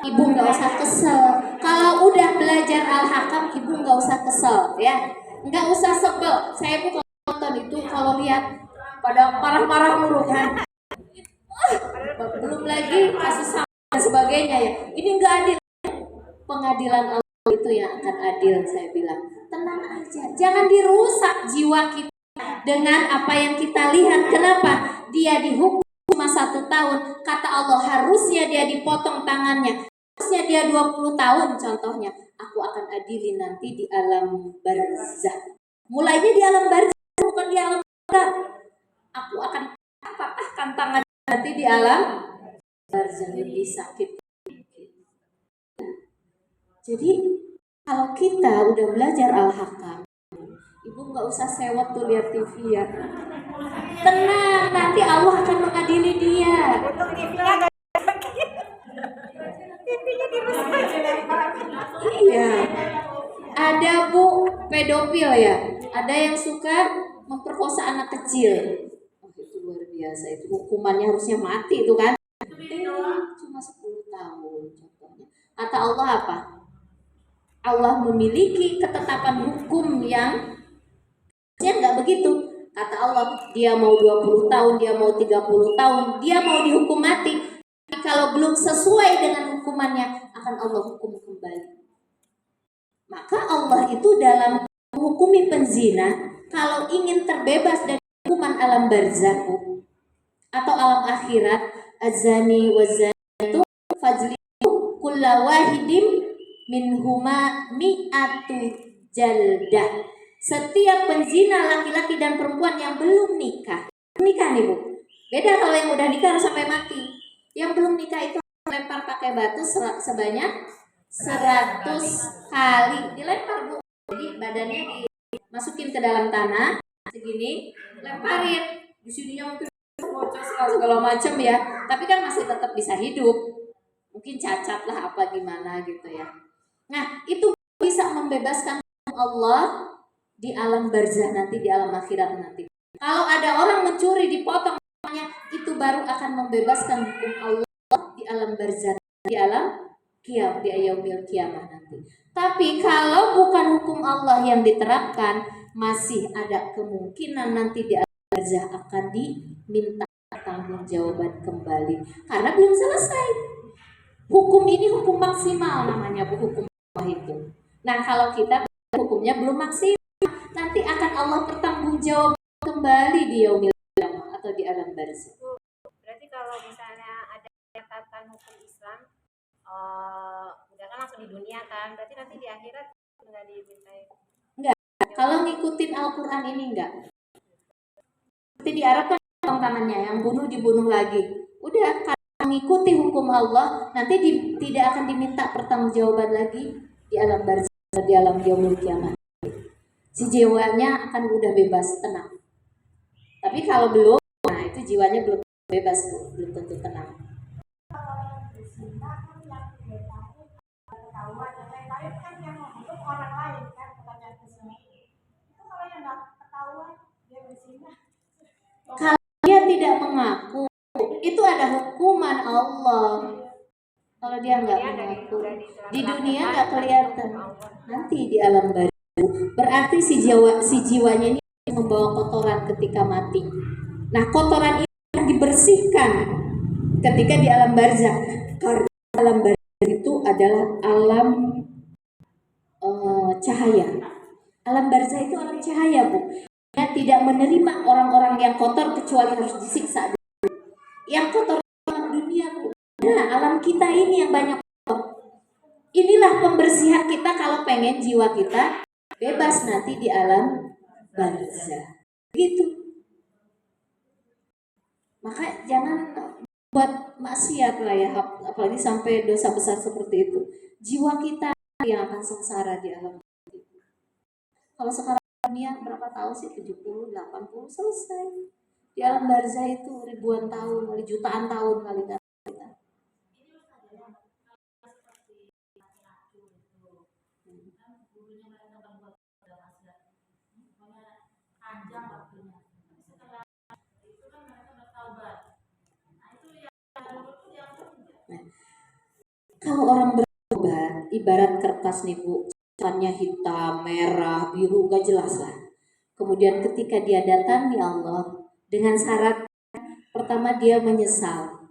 Ibu nggak usah kesel. Kalau udah belajar Al-Hakam, ibu nggak usah kesel ya, nggak usah sebel. Saya Bu kalau nonton itu, kalau lihat pada marah-marah mulu kan, belum lagi kasus sama dan sebagainya ya. Ini nggak adil. Pengadilan Allah itu yang akan adil. Saya bilang tenang aja, jangan dirusak jiwa kita dengan apa yang kita lihat. Kenapa dia dihukum cuma 1 tahun? Kata Allah harusnya dia dipotong tangannya, harusnya dia 20 tahun contohnya. Aku akan adili nanti di alam barzah. Mulainya di alam barzah, bukan di alam barzah. Aku akan patahkan tangan nanti di alam barzah, lebih sakit. Jadi Kalau kita udah belajar Al-Hakam, ibu nggak usah sewot tuh lihat TV ya. Tenang, nanti Allah akan mengadili dia. Untuk TV-nya nggak TV-nya dirusak. Iya. Ada bu pedofil ya. Ada yang suka memperkosa anak kecil. Oh, itu luar biasa. Itu hukumannya harusnya mati itu kan. Cuma 10 tahun contohnya. Kata Allah apa? Allah memiliki ketetapan hukum yang nggak begitu. Kata Allah, dia mau 20 tahun, dia mau 30 tahun, dia mau dihukum mati. Kalau belum sesuai dengan hukumannya, akan Allah hukum kembali. Maka Allah itu dalam menghukumi penzina, kalau ingin terbebas dari hukuman alam barzakh atau alam akhirat, azani wazani itu fajlidu kulla wahidim minhuma mi'atu jaldah. Setiap penzina laki-laki dan perempuan yang belum nikah nih bu, beda kalau yang udah nikah harus sampai mati. Yang belum nikah itu lempar pakai batu sebanyak 100 kali dilempar bu. Jadi badannya dimasukin ke dalam tanah segini, lemparin. Di sininya mungkin bocor segala macam ya, tapi kan masih tetap bisa hidup. Mungkin cacat lah apa gimana gitu ya. Nah itu bisa membebaskan Allah di alam barzah nanti, di alam akhirat nanti. Kalau ada orang mencuri dipotong tangannya, itu baru akan membebaskan hukum Allah di alam barzah, di alam kiam, di yaumil kiamah nanti. Tapi kalau bukan hukum Allah yang diterapkan, masih ada kemungkinan nanti di alam barzah akan diminta pertanggungjawaban kembali karena belum selesai. Hukum ini hukum maksimal namanya bu, hukum Allah itu. Nah kalau kita hukumnya belum maksimal, nanti akan Allah pertanggungjawab kembali di yaumil kiamah atau di alam barzah. Berarti kalau misalnya ada catatan hukum Islam, udah kan langsung di dunia kan, berarti nanti di akhirat nggak dimintai? Enggak, kalau ngikutin Al-Quran ini enggak. Seperti di Arab kan tangannya, yang bunuh dibunuh lagi. Udah, kalau mengikuti hukum Allah, nanti tidak akan diminta pertanggungjawaban lagi di alam barzah, di alam yaumil kiamah. Si jiwanya akan udah bebas, tenang. Tapi kalau belum, nah itu jiwanya belum bebas, belum tentu tenang. Kalau dia tidak mengaku, itu ada hukuman Allah. Kalau dia nggak mengaku, di dunia nggak kelihatan, nanti di alam barzah. Berarti si jiwanya ini membawa kotoran ketika mati. Nah kotoran ini dibersihkan ketika di alam barzah, karena alam barzah itu adalah alam cahaya. Alam barzah itu alam cahaya bu. Dia tidak menerima orang-orang yang kotor kecuali harus disiksa. Yang kotor dunia bu. Nah alam kita ini yang banyak kotor. Inilah pembersihan kita kalau pengen jiwa kita bebas nanti di alam barzah. Gitu. Maka jangan buat maksiat lah ya, apalagi sampai dosa besar seperti itu. Jiwa kita yang akan sengsara di alam barzah. Kalau sekarang dunia berapa tahun sih? 70, 80 selesai. Di alam barzah itu ribuan tahun, jutaan tahun kali kan. Kalau orang bertobat, ibarat kertas nih bu, warnanya hitam, merah, biru, gak jelas lah. Kemudian ketika dia datangi Allah dengan syarat pertama dia menyesal,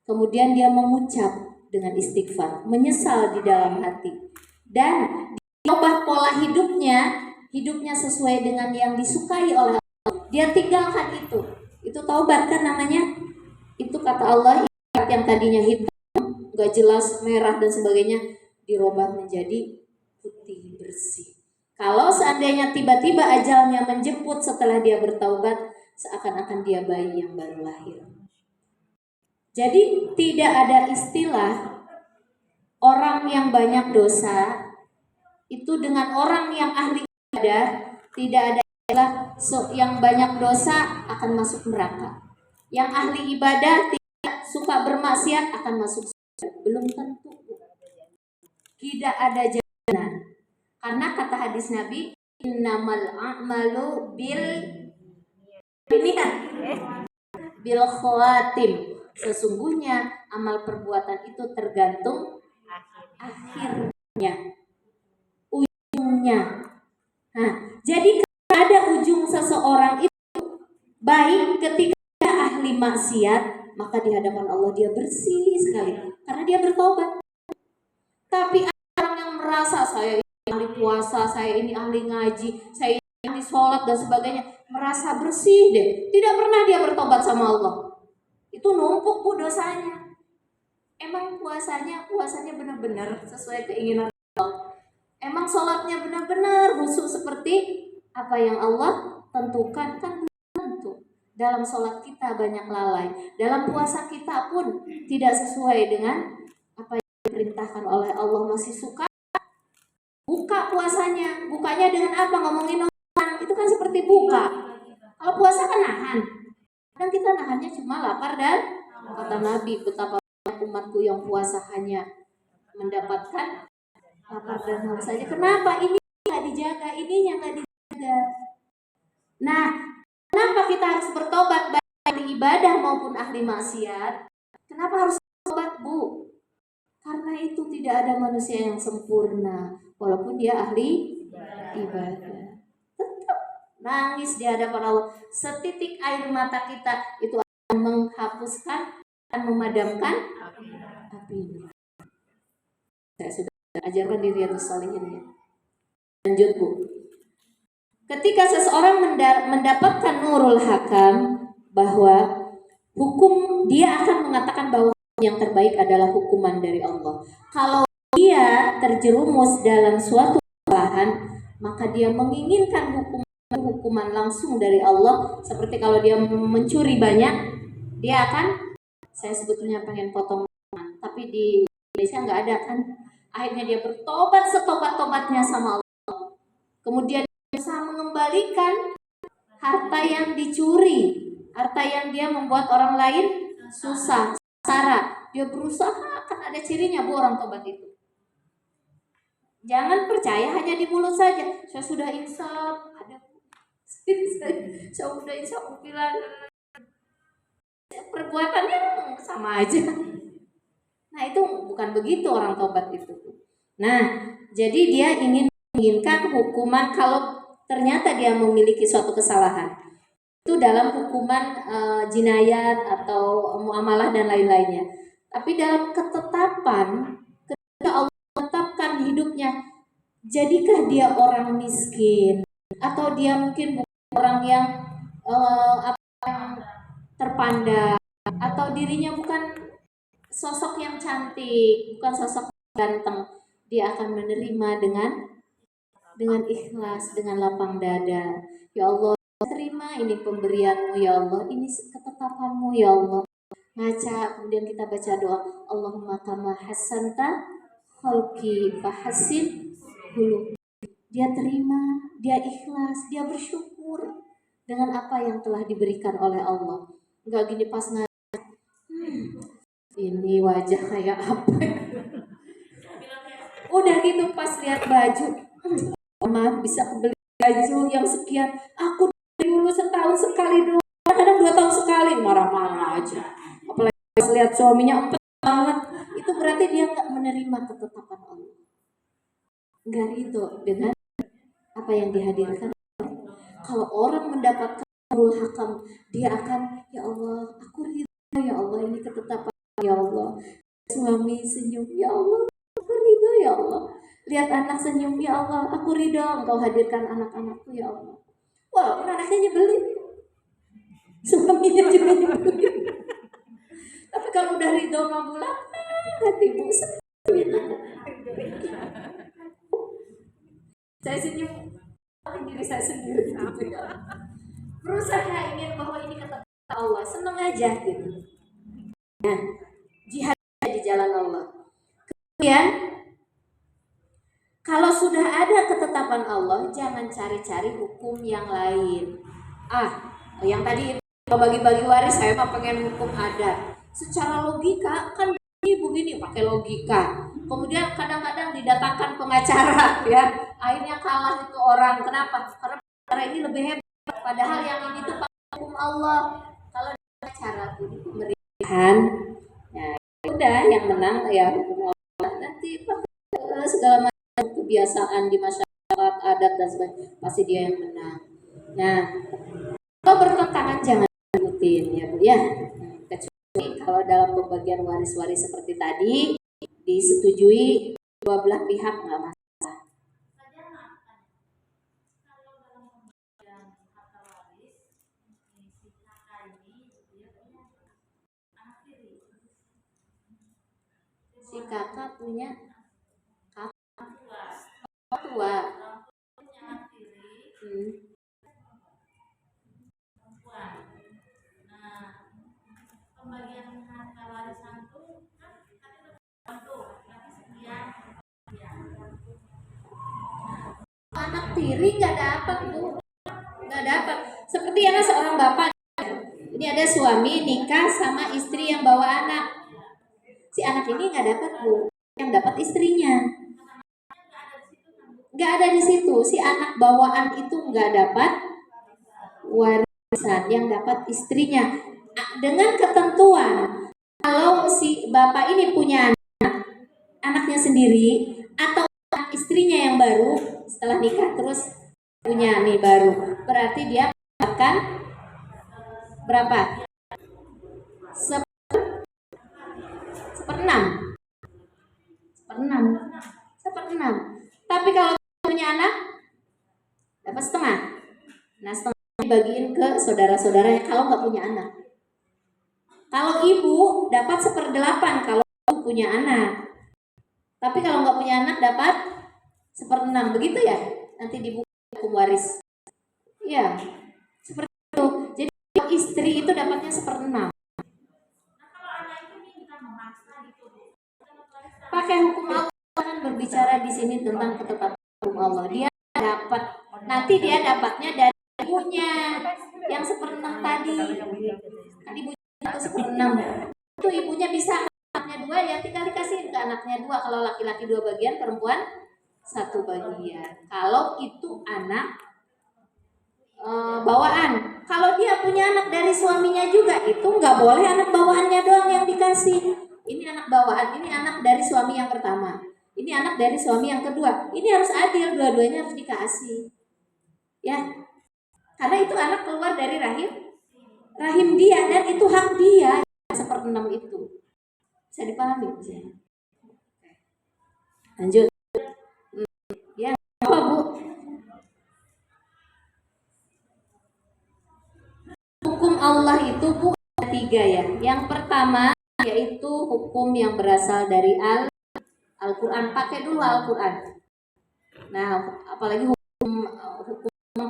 kemudian dia mengucap dengan istighfar, menyesal di dalam hati, dan diubah pola hidupnya sesuai dengan yang disukai oleh Allah. Dia tinggalkan itu taubat kan namanya. Itu kata Allah, yang tadinya hitam, gak jelas, merah dan sebagainya, dirubah menjadi putih bersih. Kalau seandainya tiba-tiba ajalnya menjemput setelah dia bertaubat, seakan-akan dia bayi yang baru lahir. Jadi tidak ada istilah orang yang banyak dosa itu dengan orang yang ahli ibadah, tidak ada istilah yang banyak dosa akan masuk neraka. Yang ahli ibadah tidak suka bermaksiat akan masuk surga. Belum tentu. Tidak ada jaminan. Karena kata hadis Nabi, innamal a'malu bil khawatim. Sesungguhnya amal perbuatan itu tergantung akhirnya, ujungnya. Nah, jadi ada ujung seseorang itu baik ketika dia ahli maksiat, maka di hadapan Allah dia bersih sekali karena dia bertobat. Tapi orang yang merasa saya ini ahli puasa, saya ini ahli ngaji, saya ini ahli sholat dan sebagainya, merasa bersih deh, tidak pernah dia bertobat sama Allah. Itu numpuk Bu dosanya. Emang puasanya benar-benar sesuai keinginan Allah? Emang sholatnya benar-benar khusyuk seperti apa yang Allah tentukan? Kan belum tentu. Dalam sholat kita banyak lalai, dalam puasa kita pun tidak sesuai dengan apa yang diperintahkan oleh Allah. Masih suka buka puasanya, bukanya dengan apa? Ngomongin orang, itu kan seperti buka. Kalau puasa kan nahan, kan kita nahannya cuma lapar dan kata Nabi, betapa umatku yang puasa hanya mendapatkan lapar dan haus saja. Kenapa? Ini nggak dijaga, ininya nggak dijaga. Nah, kenapa kita harus bertobat baik ahli ibadah maupun ahli maksiat? Kenapa harus bertobat, Bu? Karena itu tidak ada manusia yang sempurna, walaupun dia ahli ibadah. Tetap nangis di hadapan Allah. Setitik air mata kita itu akan menghapuskan, akan memadamkan api. Saya sudah ajarkan di Riyadhus Shalihin ya. Lanjut Bu. Ketika seseorang mendapatkan nurul hakam, bahwa hukum, dia akan mengatakan bahwa yang terbaik adalah hukuman dari Allah. Kalau dia terjerumus dalam suatu kesalahan, maka dia menginginkan hukuman langsung dari Allah. Seperti kalau dia mencuri banyak, dia akan, saya sebetulnya pengen potong tangan, tapi di Indonesia nggak ada kan. Akhirnya dia bertobat setobat-tobatnya sama Allah. Kemudian bisa mengembalikan harta yang dicuri, harta yang dia membuat orang lain susah, sengsara. Dia berusaha, kan ada cirinya Bu orang tobat itu. Jangan percaya hanya di mulut saja. Saya sudah insaf, ada saya sudah insaf, bilang perbuatannya sama aja. Nah, itu bukan begitu orang tobat itu. Nah, jadi dia menginginkan hukuman kalau ternyata dia memiliki suatu kesalahan. Itu dalam hukuman jinayat atau muamalah dan lain-lainnya. Tapi dalam ketetapan, ketika Allah menetapkan hidupnya, jadikah dia orang miskin atau dia mungkin bukan orang yang terpandang, atau dirinya bukan sosok yang cantik, bukan sosok ganteng, dia akan menerima dengan ikhlas, dengan lapang dada. Ya Allah, terima ini pemberianmu ya Allah, ini ketetapanmu ya Allah. Ngaca, kemudian kita baca doa, Allahumma kama hasanta khalqi fahassin khuluqi. Dia terima, dia ikhlas, dia bersyukur dengan apa yang telah diberikan oleh Allah. Enggak gini pas ini wajah kayak apa? Udah gitu pas lihat baju, Mama bisa beli baju yang sekian. Aku dulu setahun sekali doang, kadang 2 tahun sekali, marah-marah aja. Apalagi pas lihat suaminya empet banget, itu berarti dia nggak menerima ketetapan Allah. Nggak ridho dengan apa yang dihadirkan. Kalau orang mendapatkan nurul hakam, dia akan, ya Allah, aku ridho ya Allah, ini ketetapan ya Allah. Suami senyum, ya Allah, aku ridho ya Allah. Lihat anak senyum, ya Allah, aku ridho Engkau hadirkan anak-anakku ya Allah. Walaupun anaknya nyebelin, suaminya juga nyebelin. Tapi kalau udah ridho mabulah, hati Bu saya senyum, diri saya sendiri gitu ya. Berusaha ingin bahwa ini kata Allah, seneng aja gitu. Nah, jihad di jalan Allah. Kemudian Kalau sudah ada ketetapan Allah, jangan cari-cari hukum yang lain. Yang tadi bagi-bagi waris, saya mah pengen hukum adat. Secara logika kan begini pakai logika. Kemudian kadang-kadang didatangkan pengacara, ya. Akhirnya kalah itu orang. Kenapa? Karena pengacara ini lebih hebat. Padahal yang ini tuh pakai hukum Allah. Kalau pengacara ini pemerintahan, ya udah yang menang ya hukum Allah. Nanti segala macam kebiasaan di masyarakat adat dan sebagainya pasti dia yang menang. Nah, kalau bertentangan jangan ikutin ya Bu ya. Kecuali kalau dalam pembagian waris-waris seperti tadi disetujui dua belah pihak nggak masalah. Si kakak punya tua. Pembagian harta warisan itu kan anak tiri nggak dapat Bu, nggak dapat. Seperti yang seorang bapak, ini ada suami nikah sama istri yang bawa anak. Si anak ini nggak dapat Bu, yang dapat istrinya. Nggak ada di situ, si anak bawaan itu nggak dapat warisan, yang dapat istrinya. Dengan ketentuan kalau si bapak ini punya anaknya sendiri atau anak istrinya yang baru setelah nikah terus punya nih baru, berarti dia mendapatkan berapa? Seperenam. Tapi kalau punya anak dapat setengah. Nah, setengah dibagiin ke saudara-saudaranya kalau nggak punya anak. Kalau ibu dapat 1/8 kalau ibu punya anak. Tapi kalau nggak punya anak dapat 1/6, begitu ya? Nanti di buku hukum waris. Ya, seperti itu. Jadi istri itu dapatnya 1/6. Pakai hukum Allah kan berbicara di sini tentang ketetapan hukum Allah. Dia dapat, nanti dia dapatnya dari ibunya yang 1/6 tadi. Kan ibunya itu 1/6. Itu ibunya bisa anaknya 2 ya tinggal dikasih ke anaknya 2. Kalau laki-laki 2 bagian, perempuan 1 bagian. Kalau itu anak bawaan. Kalau dia punya anak dari suaminya juga, itu nggak boleh anak bawaannya doang yang dikasih. Ini anak bawaan, ini anak dari suami yang pertama, ini anak dari suami yang kedua. Ini harus adil, dua-duanya harus dikasih. Ya, karena itu anak keluar dari rahim dia dan itu hak dia. 1/6 itu bisa dipahami ya? Lanjut. Ya, apa Bu? Hukum Allah itu Bu ada 3 ya. Yang pertama yaitu hukum yang berasal dari Al-Quran. Pakai dulu Al-Quran. Nah, apalagi hukum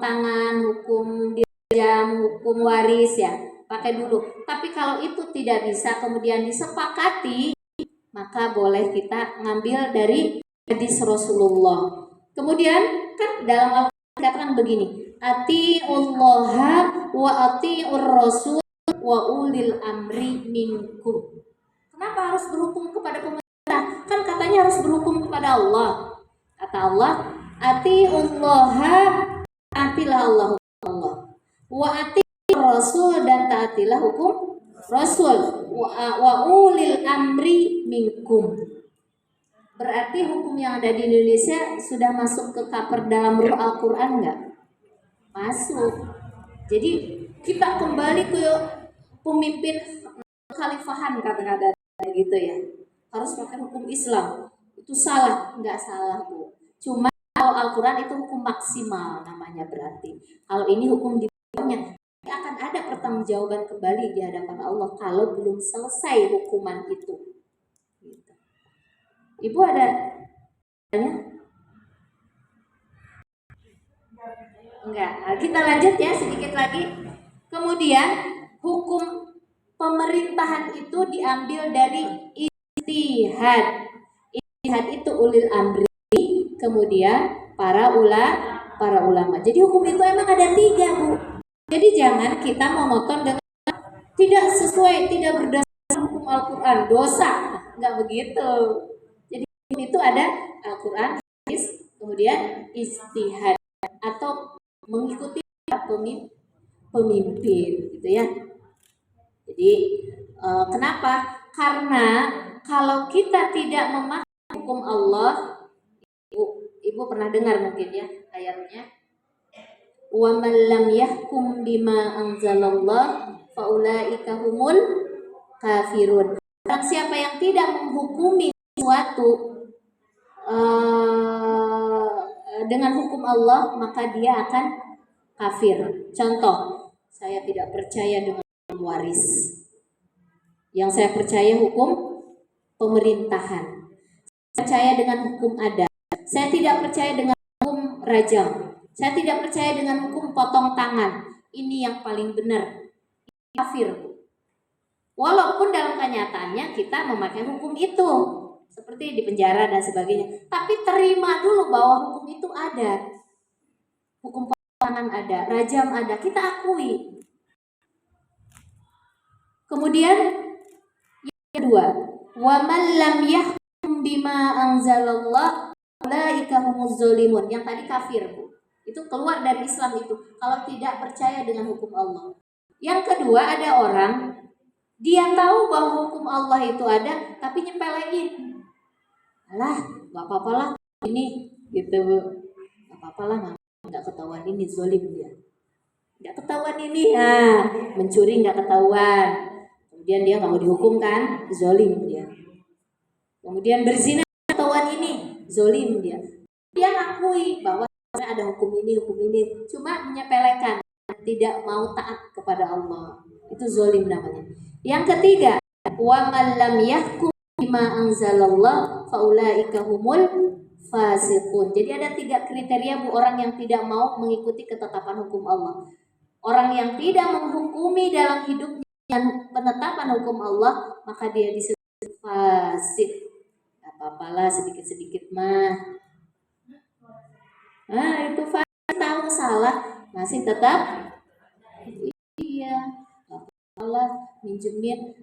tangan, hukum dirjam, hukum waris ya, pakai dulu. Tapi kalau itu tidak bisa kemudian disepakati, maka boleh kita ngambil dari hadis Rasulullah. Kemudian kan dalam Al-Quran dikatakan begini, atiullaha wa atiur rasul wa ulil amri minkum. Kenapa harus berhukum kepada pemerintah? Kan katanya harus berhukum kepada Allah. Kata Allah, atiullaha, taatilah Allah, wa atiur rasul, dan taatilah hukum Rasul, wa ulil amri minkum. Berarti hukum yang ada di Indonesia sudah masuk ke cover dalam ruh Al-Quran enggak? Masuk. Jadi kita kembali ke pemimpin khalifahan kata-kata gitu ya. Harus pakai hukum Islam. Itu salah? Enggak salah Bu. Cuma kalau Al-Quran itu hukum maksimal namanya berarti. Kalau ini hukum di bawahnya, akan ada pertanggungjawaban kembali di hadapan Allah kalau belum selesai hukuman itu. Gitu. Ibu ada tanya? Enggak. Nah, kita lanjut ya sedikit lagi. Kemudian hukum pemerintahan itu diambil dari ijtihad. Ijtihad itu ulil amri. kemudian para ulama. Jadi hukum itu emang ada 3, Bu. Jadi jangan kita monoton dengan tidak sesuai, tidak berdasarkan hukum Al-Quran, dosa. Enggak begitu. Jadi itu ada Al-Quran, hadis, kemudian istihad atau mengikuti pemimpin gitu ya. Jadi kenapa? Karena kalau kita tidak memahami hukum Allah, ibu pernah dengar mungkin ya ayatnya, wa man lam yahkum bima anzalallah faulaika humul kafirun. Barang siapa yang tidak menghukumi sesuatu dengan hukum Allah, maka dia akan kafir. Contoh, saya tidak percaya dengan waris. Yang saya percaya hukum pemerintahan. Saya percaya dengan hukum adat. Saya tidak percaya dengan hukum rajam. Saya tidak percaya dengan hukum potong tangan. Ini yang paling benar. Kafir. Walaupun dalam kenyataannya kita memakai hukum itu, seperti di penjara dan sebagainya. Tapi terima dulu bahwa hukum itu ada. Hukum potong tangan ada, rajam ada, kita akui. Kemudian yang kedua, wa man lam yahkum bima anzalallah ulaika humuz zalimun. Yang tadi kafir, Bu. Itu keluar dari Islam itu kalau tidak percaya dengan hukum Allah. Yang kedua, ada orang dia tahu bahwa hukum Allah itu ada tapi nyepelein. Alah, enggak apa-apa lah ini gitu, Bu. Enggak apa-apa lah, enggak ketahuan ini zalim dia. Enggak ketahuan ini, mencuri enggak ketahuan. Kemudian dia nggak mau dihukum kan, zolim dia. Kemudian berzina ketahuan ini, zolim dia. Dia ngakui bahwa ada hukum ini, cuma menyepelekan, tidak mau taat kepada Allah. Itu zolim namanya. Yang ketiga, wa man lam yahkum bima anzalallah faulaika humul fasiqun. Jadi ada 3 kriteria, Bu, orang yang tidak mau mengikuti ketetapan hukum Allah. Orang yang tidak menghukumi dalam hidupnya dengan penetapan hukum Allah, maka dia disebut fasik. Gak apa-apalah sedikit-sedikit mah. Itu fasik, tahu salah masih tetap iya. Gak apa-apalah minjemin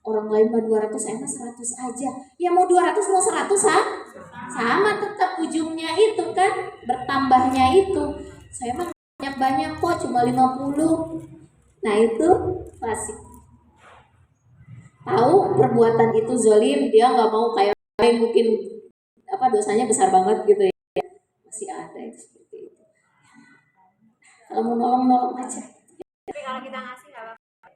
orang lain mah 200, saya mah 100 aja. Ya mau 200 mau 100 sama tetap ujungnya itu kan, bertambahnya itu. Saya mah banyak kok, cuma 50. Nah itu fasik. Tahu perbuatan itu zalim, dia nggak mau kayak lain, mungkin dosanya besar banget gitu ya. Masih ada itu seperti itu. Kalau mau nolong aja. Tapi kalau kita ngasih nggak apa-apa.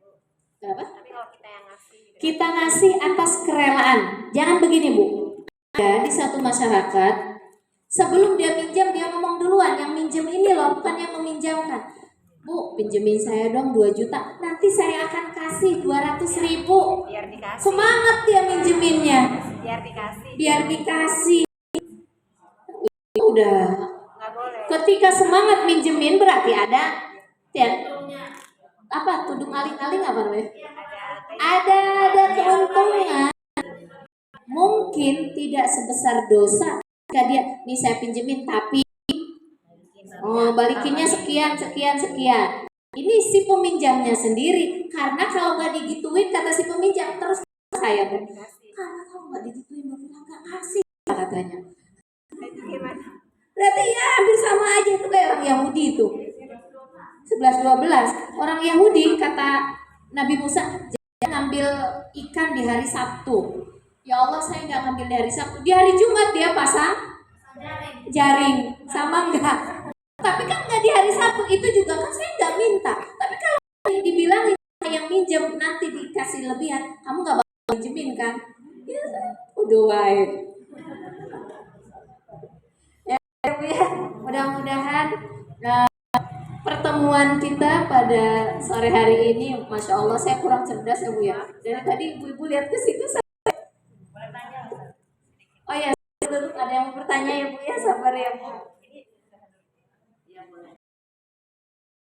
Kenapa? Tapi kalau kita yang ngasih. Gitu. Kita ngasih atas kerelaan. Jangan begini, Bu. Ada di satu masyarakat, sebelum dia minjam dia ngomong duluan, yang minjem ini loh, bukan yang meminjamkan. Bu, pinjemin saya dong 2 juta. Nanti saya akan kasih 200.000. Biar dikasih. Semangat dia minjeminnya. Biar dikasih. Udah. Nggak boleh. Ketika semangat minjemin berarti ada tudung aling-aling apa namanya? Ada keuntungan. Mungkin tidak sebesar dosa jika dia nih saya pinjemin tapi balikinnya sekian. Ini si peminjamnya sendiri, karena kalau nggak digituin kata si peminjam terus saya kan, karena kalau nggak digituin bapak nggak kasih katanya. Berarti ya hampir sama aja itu kayak orang Yahudi itu 11-12 orang Yahudi kata Nabi Musa jangan ngambil ikan di hari Sabtu. Ya Allah saya nggak ngambil di hari Sabtu, di hari Jumat dia pasang jaring sama enggak. Tapi kan nggak di hari Sabtu, itu juga kan saya nggak minta. Tapi kalau dibilangin yang minjem nanti dikasih lebihan, kamu nggak bakal minjemin kan? Ya, udah wae. Ya, mudah-mudahan pertemuan kita pada sore hari ini, masya Allah saya kurang cerdas ya Bu ya. Dari tadi ibu-ibu lihat ke situ saya. Oh ya, ada yang mau bertanya ya Bu ya, sabar ya Bu.